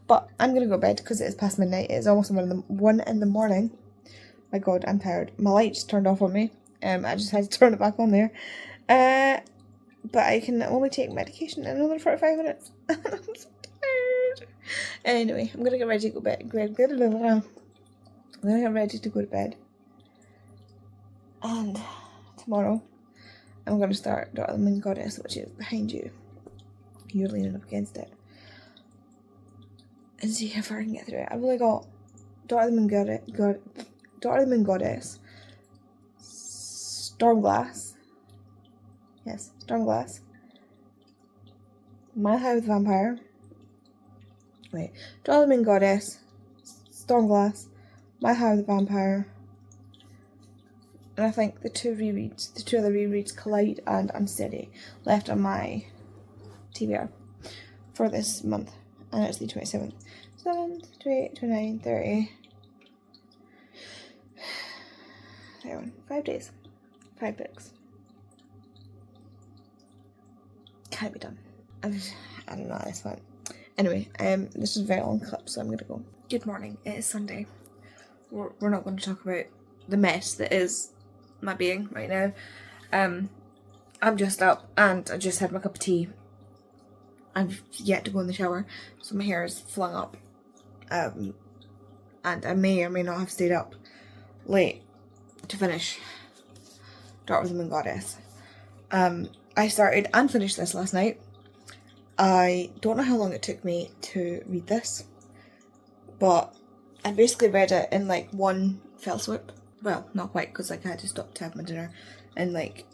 But I'm gonna go to bed because it is past midnight. It's almost 1 in the morning. My god, I'm tired. My light just turned off on me. I just had to turn it back on there. But I can only take medication in another 45 minutes. I'm so tired. Anyway, I'm gonna get ready to go to bed. I'm gonna get ready to go to bed. And tomorrow I'm gonna start Daughter of the Moon Goddess, which is behind you. You're leaning up against it. And see how far I can get through it. I've only got Daughter of the Moon Goddess, Stormglass. Yes, Stormglass. Mile High with Vampire. Wait, Daughter of the Moon Goddess, Stormglass, Mile High with Vampire. And I think the two other rereads, Collide and Unsteady, left on my TBR for this month. And it's the 27th. 7th, 28th, 29th, 30. There one. 5 days. 5 books. Can't be done. I don't know how this went. Anyway, this is a very long clip, so I'm gonna go. Good morning. It is Sunday. We're not going to talk about the mess that is my being right now. I'm just up and I just had my cup of tea. I've yet to go in the shower, so my hair is flung up. And I may or may not have stayed up late to finish Daughter of the Moon Goddess. I started and finished this last night. I don't know how long it took me to read this, but I basically read it in like one fell swoop. Well, not quite, because like I had to stop to have my dinner and like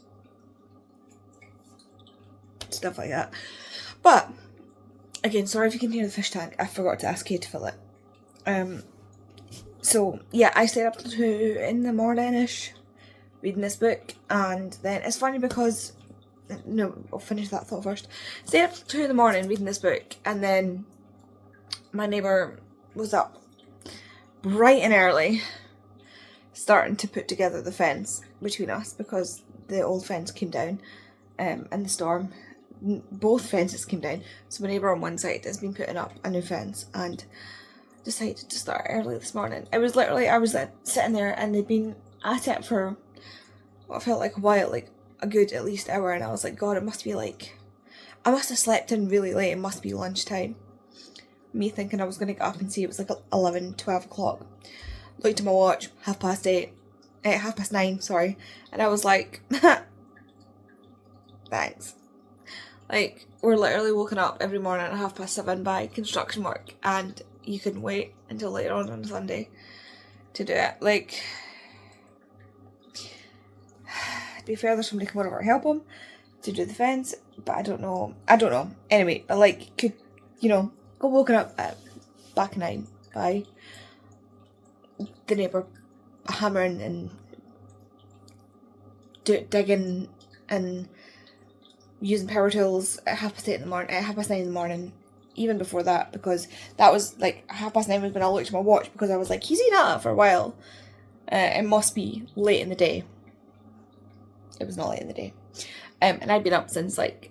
stuff like that. But again, sorry if you can hear the fish tank. I forgot to ask Kate to fill it. So yeah, I stayed up till 2 in the morning-ish reading this book, and then it's funny because no, I'll finish that thought first. Stayed up till 2 in the morning reading this book, and then my neighbour was up bright and early starting to put together the fence between us because the old fence came down in the storm. Both fences came down, so my neighbour on one side has been putting up a new fence and decided to start early this morning. It was literally, I was sitting there and they'd been at it for what felt like a while, like a good at least hour, and I was like, God, it must be like, I must have slept in really late, it must be lunchtime. me thinking I was going to get up and see it was like 11, 12 o'clock. Looked at my watch, 9:30, sorry. And I was like, thanks. Like, we're literally woken up every morning at 7:30 by construction work, and you couldn't wait until later on a Sunday to do it. Like, to be fair, there's somebody come over to help him to do the fence, but I don't know. Anyway, I like could, got woken up at back 9 by the neighbour hammering and digging and using power tools at 9:30 in the morning, at 9:30 in the morning, even before that, because that was like 9:30 was when I looked at my watch, because I was like, he's been at it for a while. It must be late in the day. It was not late in the day. And I'd been up since I'd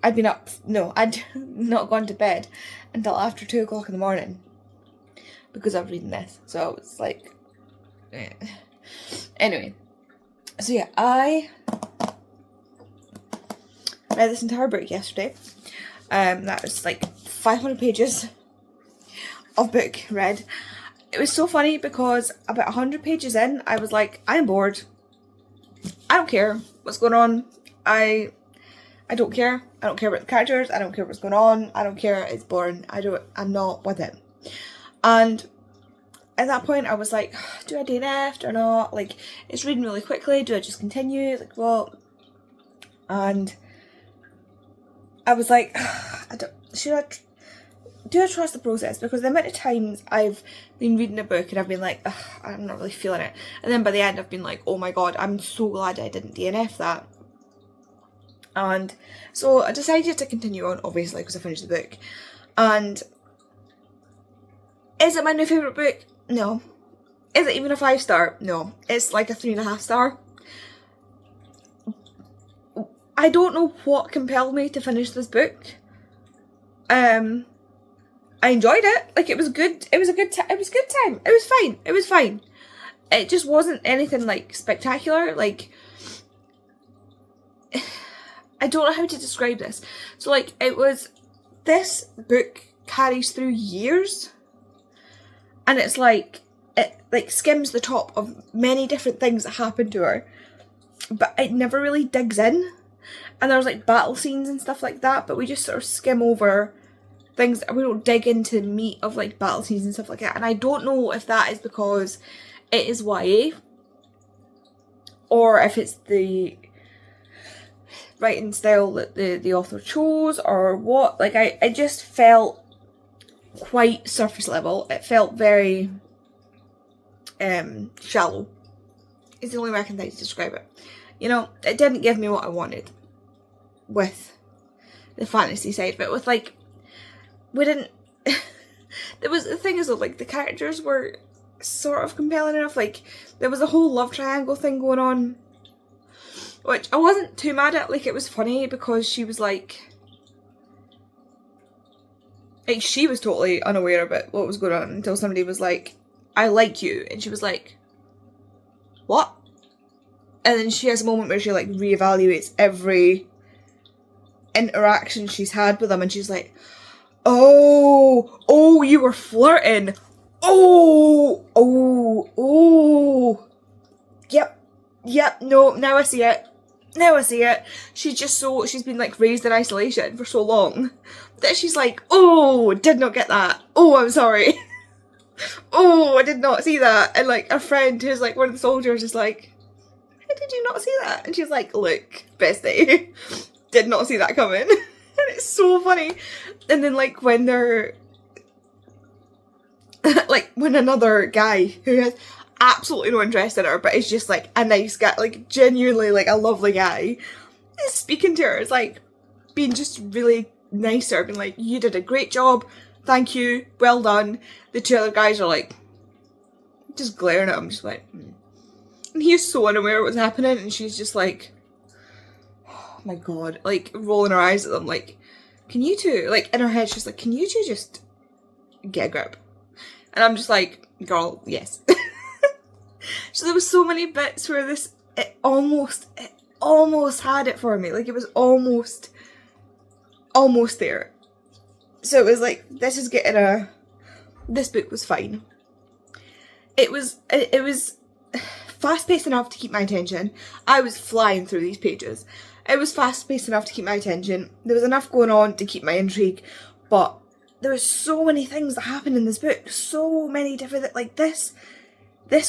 not gone to bed until after 2 o'clock in the morning because I was reading this. So it's like, anyway. So yeah, I read this entire book yesterday. That was like 500 pages of book read. It was so funny because about 100 pages in, I was like, I'm bored. I don't care what's going on. I don't care. I don't care about the characters. I don't care what's going on. I don't care. It's boring. I'm not with it. And at that point, I was like, do I DNF or not? Like, it's reading really quickly. Do I just continue? Like, what? And I was like, do I trust the process? Because the amount of times I've been reading a book and I've been like, I'm not really feeling it. And then by the end, I've been like, oh my god, I'm so glad I didn't DNF that. And so I decided to continue on, obviously, because I finished the book. And is it my new favourite book? No. Is it even a 5-star? No. It's like a 3.5 star. I don't know what compelled me to finish this book. I enjoyed it. Like, it was good. It was a good time. It was a good time. It was fine. It was fine. It just wasn't anything like spectacular. Like, I don't know how to describe this. So like, this book carries through years, and it's like, it like skims the top of many different things that happened to her, but it never really digs in. And there's like battle scenes and stuff like that, but we just sort of skim over things. We don't dig into the meat of like battle scenes and stuff like that. And I don't know if that is because it is YA, or if it's the writing style that the author chose, or what. Like, I just felt quite surface level. It felt very shallow. It's the only way I can think to describe it. It didn't give me what I wanted with the fantasy side of it. With like, we didn't the thing is though, like, the characters were sort of compelling enough. Like, there was a whole love triangle thing going on, which I wasn't too mad at. Like, it was funny because she was like she was totally unaware about what was going on until somebody was like, I like you, and she was like, what? And then she has a moment where she like reevaluates every interaction she's had with him, and she's like, oh, you were flirting. Oh, yep, no, now I see it. She's been like raised in isolation for so long that she's like, oh, did not get that. Oh, I'm sorry. Oh, I did not see that. And like, a friend who's like one of the soldiers is like, how did you not see that? And she's like, look, bestie, did not see that coming. And it's so funny. And then like, when they're like, when another guy who has absolutely no interest in her, but is just like a nice guy, like genuinely like a lovely guy, is speaking to her, it's like being just really nice to her, being like, you did a great job, thank you, well done. The two other guys are like just glaring at him, just like, and he's so unaware of what's happening, and she's just like, oh my god, like rolling her eyes at them, like, can you two, like in her head she's like, can you two just get a grip? And I'm just like, girl, yes. So there was so many bits where it almost had it for me. Like, it was almost there. So it was like, this is getting a this book was fine. It was fast-paced enough to keep my attention. I was flying through these pages. It was fast-paced enough to keep my attention. There was enough going on to keep my intrigue, but there was so many things that happened in this book. So many different, like this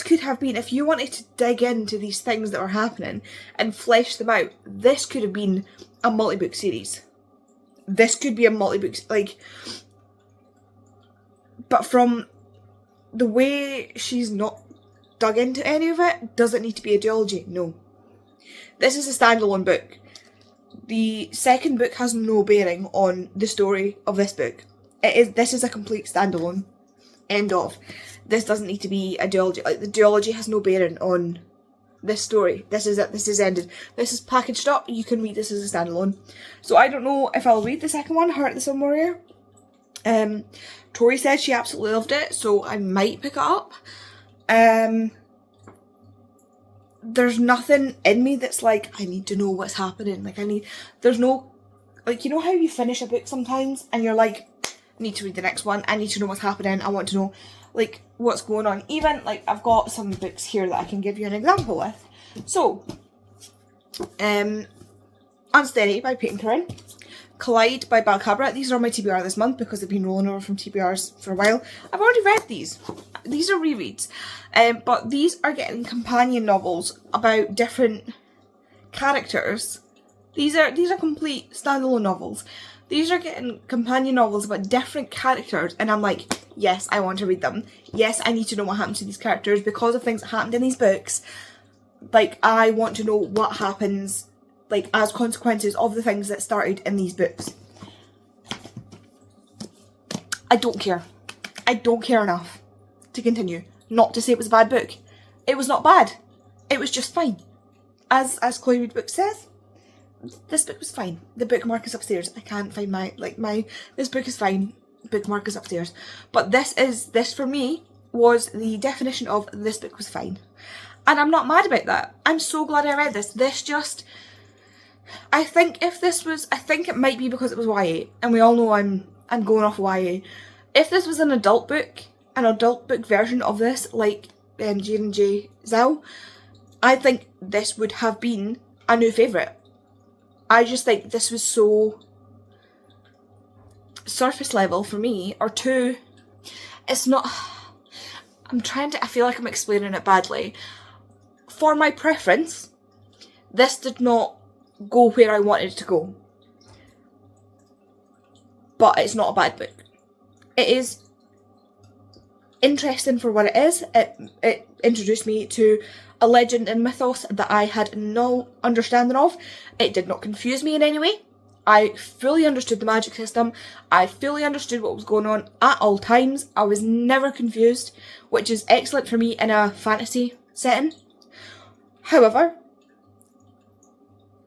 could have been, if you wanted to dig into these things that were happening and flesh them out, this could have been a multi-book series. This could be a multi-book, like, but from the way she's not dug into any of it, does it need to be a duology? No. This is a standalone book. The second book has no bearing on the story of this book. This is a complete standalone. End of. This doesn't need to be a duology. Like, the duology has no bearing on this story. This is it. This is ended. This is packaged up. You can read this as a standalone. So I don't know if I'll read the second one, Heart of the Sun Warrior. Tori said she absolutely loved it, so I might pick it up. There's nothing in me that's like, I need to know what's happening. Like, there's no, like, you know how you finish a book sometimes and you're like, I need to read the next one. I need to know what's happening. I want to know, like, what's going on. Even, like, I've got some books here that I can give you an example with. So, Unsteady by Peyton Corinne. Collide by Balcabra. These are on my TBR this month because they've been rolling over from TBRs for a while. I've already read these. These are rereads. But these are getting companion novels about different characters. These are complete standalone novels. These are getting companion novels about different characters, and I'm like, yes, I want to read them. Yes, I need to know what happens to these characters because of things that happened in these books. Like, I want to know what happens, like, as consequences of the things that started in these books. I don't care. I don't care enough to continue. Not to say it was a bad book. It was not bad. It was just fine. As Chloe Reid Books says, this book was fine. The bookmark is upstairs. I can't find this book is fine. Bookmark is upstairs. But this for me was the definition of this book was fine. And I'm not mad about that. I'm so glad I read this. I think it might be because it was YA, and we all know I'm going off YA. If this was an adult book version of this, like J&J Zhao, I think this would have been a new favourite. I just think this was so surface level for me, or too, it's not, I feel like I'm explaining it badly. For my preference, this did not go where I wanted it to go. But it's not a bad book. It is interesting for what it is. It introduced me to a legend and mythos that I had no understanding of. It did not confuse me in any way. I fully understood the magic system. I fully understood what was going on at all times. I was never confused, which is excellent for me in a fantasy setting. However,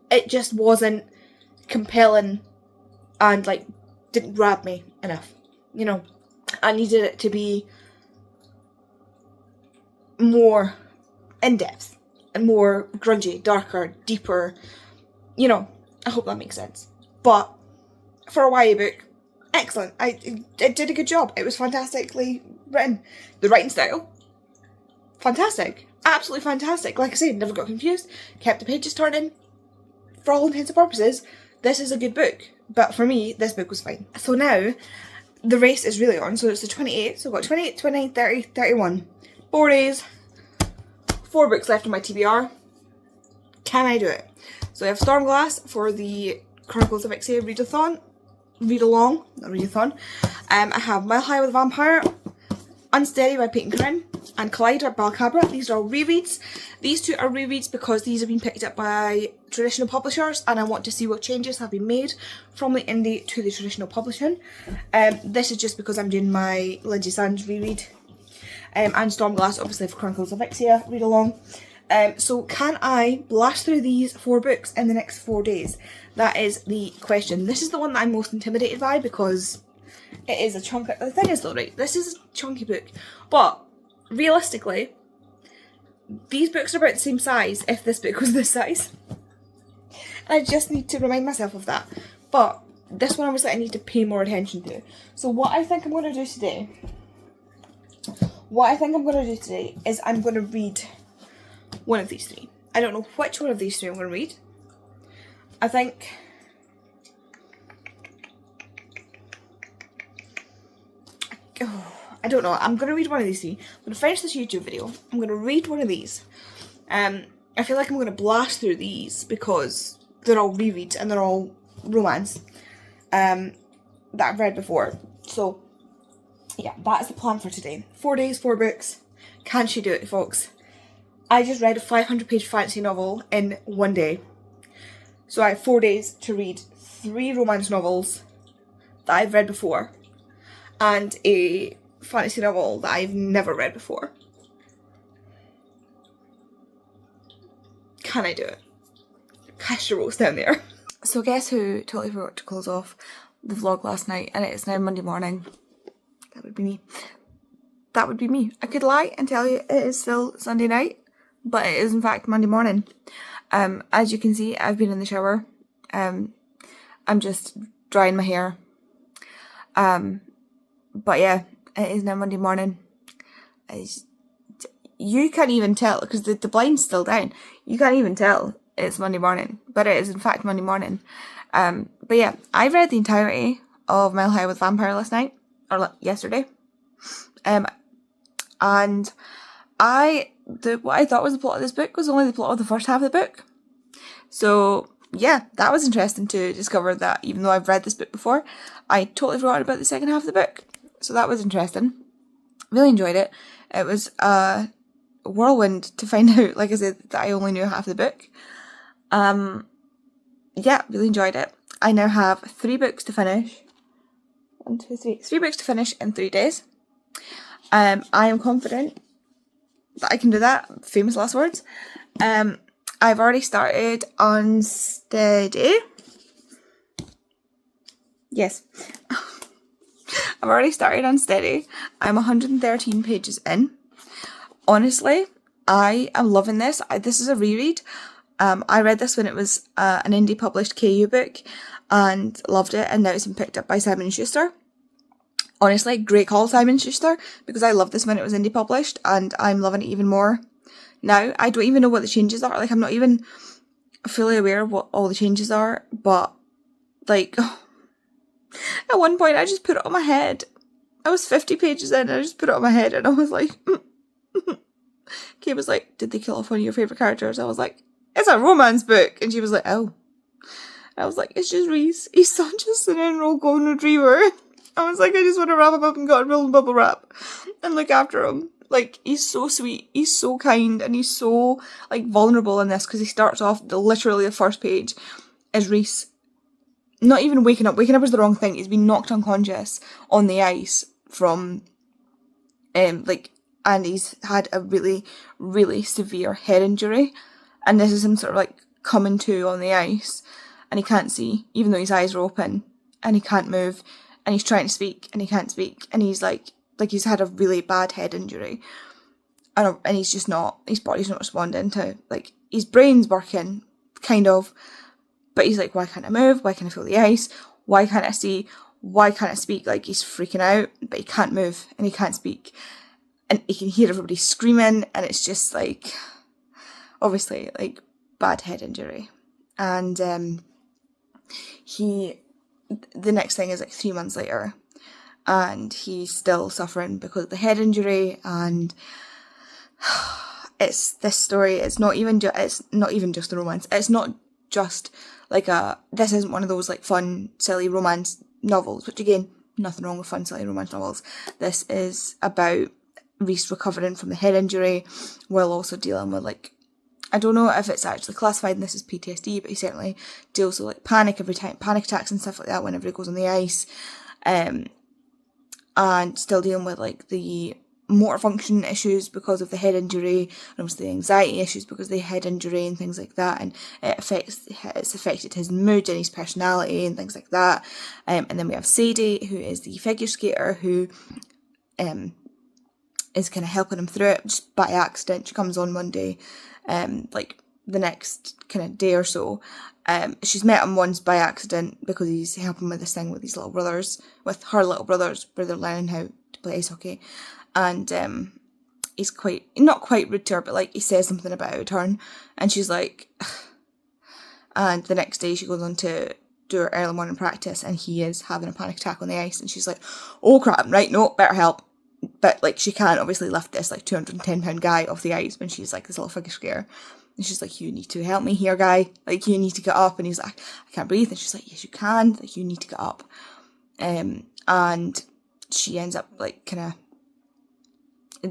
it just wasn't compelling and, like, didn't grab me enough. You know, I needed it to be more in-depth and more grungy, darker, deeper. You know, I hope that makes sense. But for a YA book, excellent. It did a good job. It was fantastically written. The writing style, fantastic. Absolutely fantastic. Like I said, never got confused. Kept the pages turning. For all intents and purposes, this is a good book. But for me, this book was fine. So now, the race is really on. So it's the 28th. So I've got 28, 29, 30, 31. 4 days. 4 books left on my TBR. Can I do it? So I have Stormglass for the Chronicles of Ixia read-along, not readathon. I have Mile High with a Vampire, Unsteady by Peyton Corinne, and Collide by Balcabra. These are all rereads. These two are rereads because these have been picked up by traditional publishers, and I want to see what changes have been made from the indie to the traditional publishing. This is just because I'm doing my Lindsay Sands reread, and Stormglass obviously for Chronicles of Ixia read-along. So can I blast through these 4 books in the next 4 days? That is the question. This is the one that I'm most intimidated by because it is a chunky. The thing is though, right, this is a chunky book, but realistically, these books are about the same size if this book was this size. I just need to remind myself of that. But this one obviously I need to pay more attention to. So what I think I'm going to do today what I think I'm going to do today is I'm going to read one of these three. I don't know which one of these three I'm going to read. I think... Oh, I don't know. I'm going to read one of these three. I'm going to finish this YouTube video. I'm going to read one of these. I feel like I'm going to blast through these because they're all rereads and they're all romance that I've read before. So, yeah, that is the plan for today. 4 days, 4 books. Can she do it, folks? I just read a 500-page fantasy novel in 1 day. So I have 4 days to read 3 romance novels that I've read before and a fantasy novel that I've never read before. Can I do it? Cast your votes down there. So guess who totally forgot to close off the vlog last night, and it's now Monday morning. That would be me. That would be me. I could lie and tell you it is still Sunday night, but it is in fact Monday morning. As you can see, I've been in the shower. I'm just drying my hair. But yeah, it is now Monday morning. You can't even tell, because the blind's still down. You can't even tell it's Monday morning, but it is in fact Monday morning. But yeah, I read the entirety of Mile High with Vampire last night, or yesterday. And what I thought was the plot of this book was only the plot of the first half of the book. So yeah, that was interesting to discover that even though I've read this book before, I totally forgot about the second half of the book. So that was interesting. Really enjoyed it. It was a whirlwind to find out, like I said, that I only knew half the book. Yeah, really enjoyed it. I now have 3 books to finish. 1, 2, 3. 3 books to finish in 3 days. I am confident that I can do that. Famous last words. I've already started on Steady. Yes. I've already started on Steady. I'm 113 pages in. Honestly, I am loving this. This is a reread. I read this when it was an indie published KU book and loved it, and now it's been picked up by Simon & Schuster. Honestly, great call, Simon & Schuster, because I loved this when it was indie published and I'm loving it even more now. I don't even know what the changes are. Like, I'm not even fully aware of what all the changes are, but like, at one point I just put it on my head. I was 50 pages in and I just put it on my head and I was like, Kate was like, did they kill off one of your favourite characters? I was like, it's a romance book. And she was like, oh. I was like, it's just Reese. He's such an enrolled golden retriever. I was like, I just want to wrap him up and get a roll and bubble wrap and look after him. Like, he's so sweet, he's so kind, and he's so, like, vulnerable in this, because he starts off, literally the first page is Reese not even waking up. Waking up is the wrong thing. He's been knocked unconscious on the ice from, and he's had a really, really severe head injury, and this is him sort of, like, coming to on the ice, and he can't see, even though his eyes are open, and he can't move, and he's trying to speak, and he can't speak, and he's like he's had a really bad head injury, and he's just not, his body's not responding to, like, his brain's working, kind of, but he's like, why can't I move, why can't I feel the ice, why can't I see, why can't I speak, like, he's freaking out, but he can't move, and he can't speak, and he can hear everybody screaming, and it's just, like, obviously, like, bad head injury, and, the next thing is, like, 3 months later, and he's still suffering because of the head injury, and it's this story. It's not even just a romance. It's not just like this isn't one of those, like, fun, silly romance novels, which, again, nothing wrong with fun, silly romance novels. This is about Reese recovering from the head injury while also dealing with, like, I don't know if it's actually classified in this as PTSD, but he certainly deals with, like, panic attacks and stuff like that whenever he goes on the ice, and still dealing with, like, the motor function issues because of the head injury, and obviously the anxiety issues because of the head injury and things like that, and it's affected his mood and his personality and things like that. And then we have Sadie, who is the figure skater, who is kind of helping him through it just by accident. She comes on one day, like the next kind of day or so. She's met him once by accident because he's helping with this thing with his little brothers, with her little brothers, where they're learning how to play ice hockey. And he's not quite rude to her, but like he says something about out of turn, and she's like, and the next day she goes on to do her early morning practice, and he is having a panic attack on the ice, and she's like, oh crap, right, no, better help. But like she can't obviously lift this like 210-pound guy off the ice when she's like this little figure skater. And she's like, you need to help me here, guy. Like, you need to get up. And he's like, I can't breathe. And she's like, yes, you can. Like, you need to get up. And she ends up like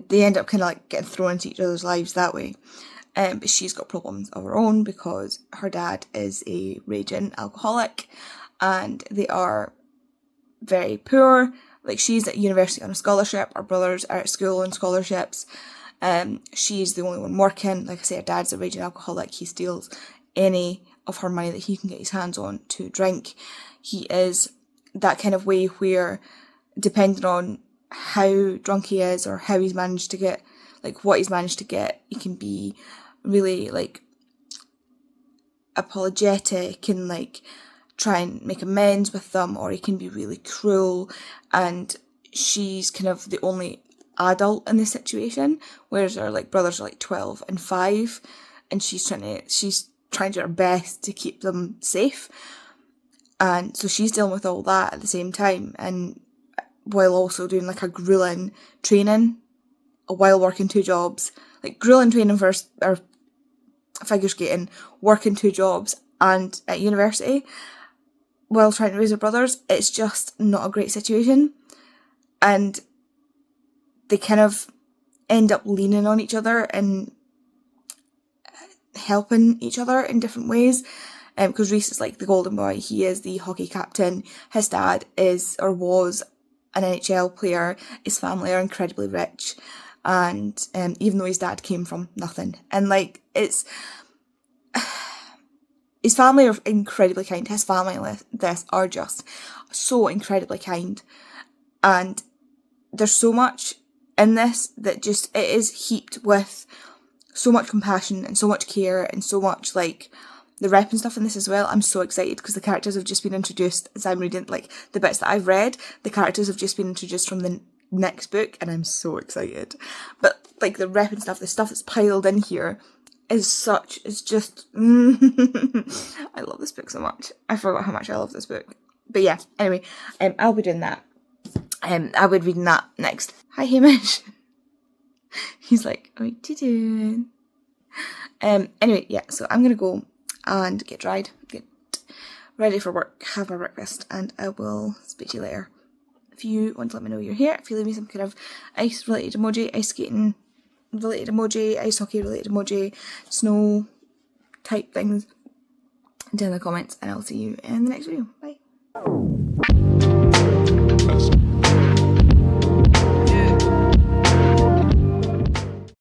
they end up kind of like getting thrown into each other's lives that way. But she's got problems of her own because her dad is a raging alcoholic and they are very poor. Like, she's at university on a scholarship. Her brothers are at school on scholarships. She's the only one working. Like I say, her dad's a raging alcoholic. He steals any of her money that he can get his hands on to drink. He is that kind of way where, depending on how drunk he is or how he's managed to get, like what he's managed to get, he can be really like apologetic and like try and make amends with them, or he can be really cruel. And she's kind of the only adult in this situation, whereas her like brothers are like 12 and 5, and she's trying to do her best to keep them safe. And so she's dealing with all that at the same time, and while also doing like a grueling training while working 2 jobs, like grueling training for or figure skating, working 2 jobs and at university while trying to raise her brothers. It's just not a great situation. And they kind of end up leaning on each other and helping each other in different ways. Because Reese is like the golden boy. He is the hockey captain. His dad is, or was, an NHL player. His family are incredibly rich. And even though his dad came from nothing. And like, it's... His family are incredibly kind. His family are just so incredibly kind. And there's so much in this that just, it is heaped with so much compassion and so much care and so much like the rep and stuff in this as well. I'm so excited because the characters have just been introduced as I'm reading, like the bits that I've read, the characters have just been introduced from the next book, and I'm so excited. But like the rep and stuff, the stuff that's piled in here is just I love this book so much. I forgot how much I love this book. But yeah, anyway, I'll be doing that. I'll be reading that next. Hi Hamish. He's like, what you doing? Anyway, yeah, so I'm gonna go and get dried, get ready for work, have my breakfast, and I will speak to you later. If you want to let me know you're here, if you leave me some kind of ice related emoji, ice skating related emoji, ice hockey related emoji, snow type things down in the comments, and I'll see you in the next video. Bye.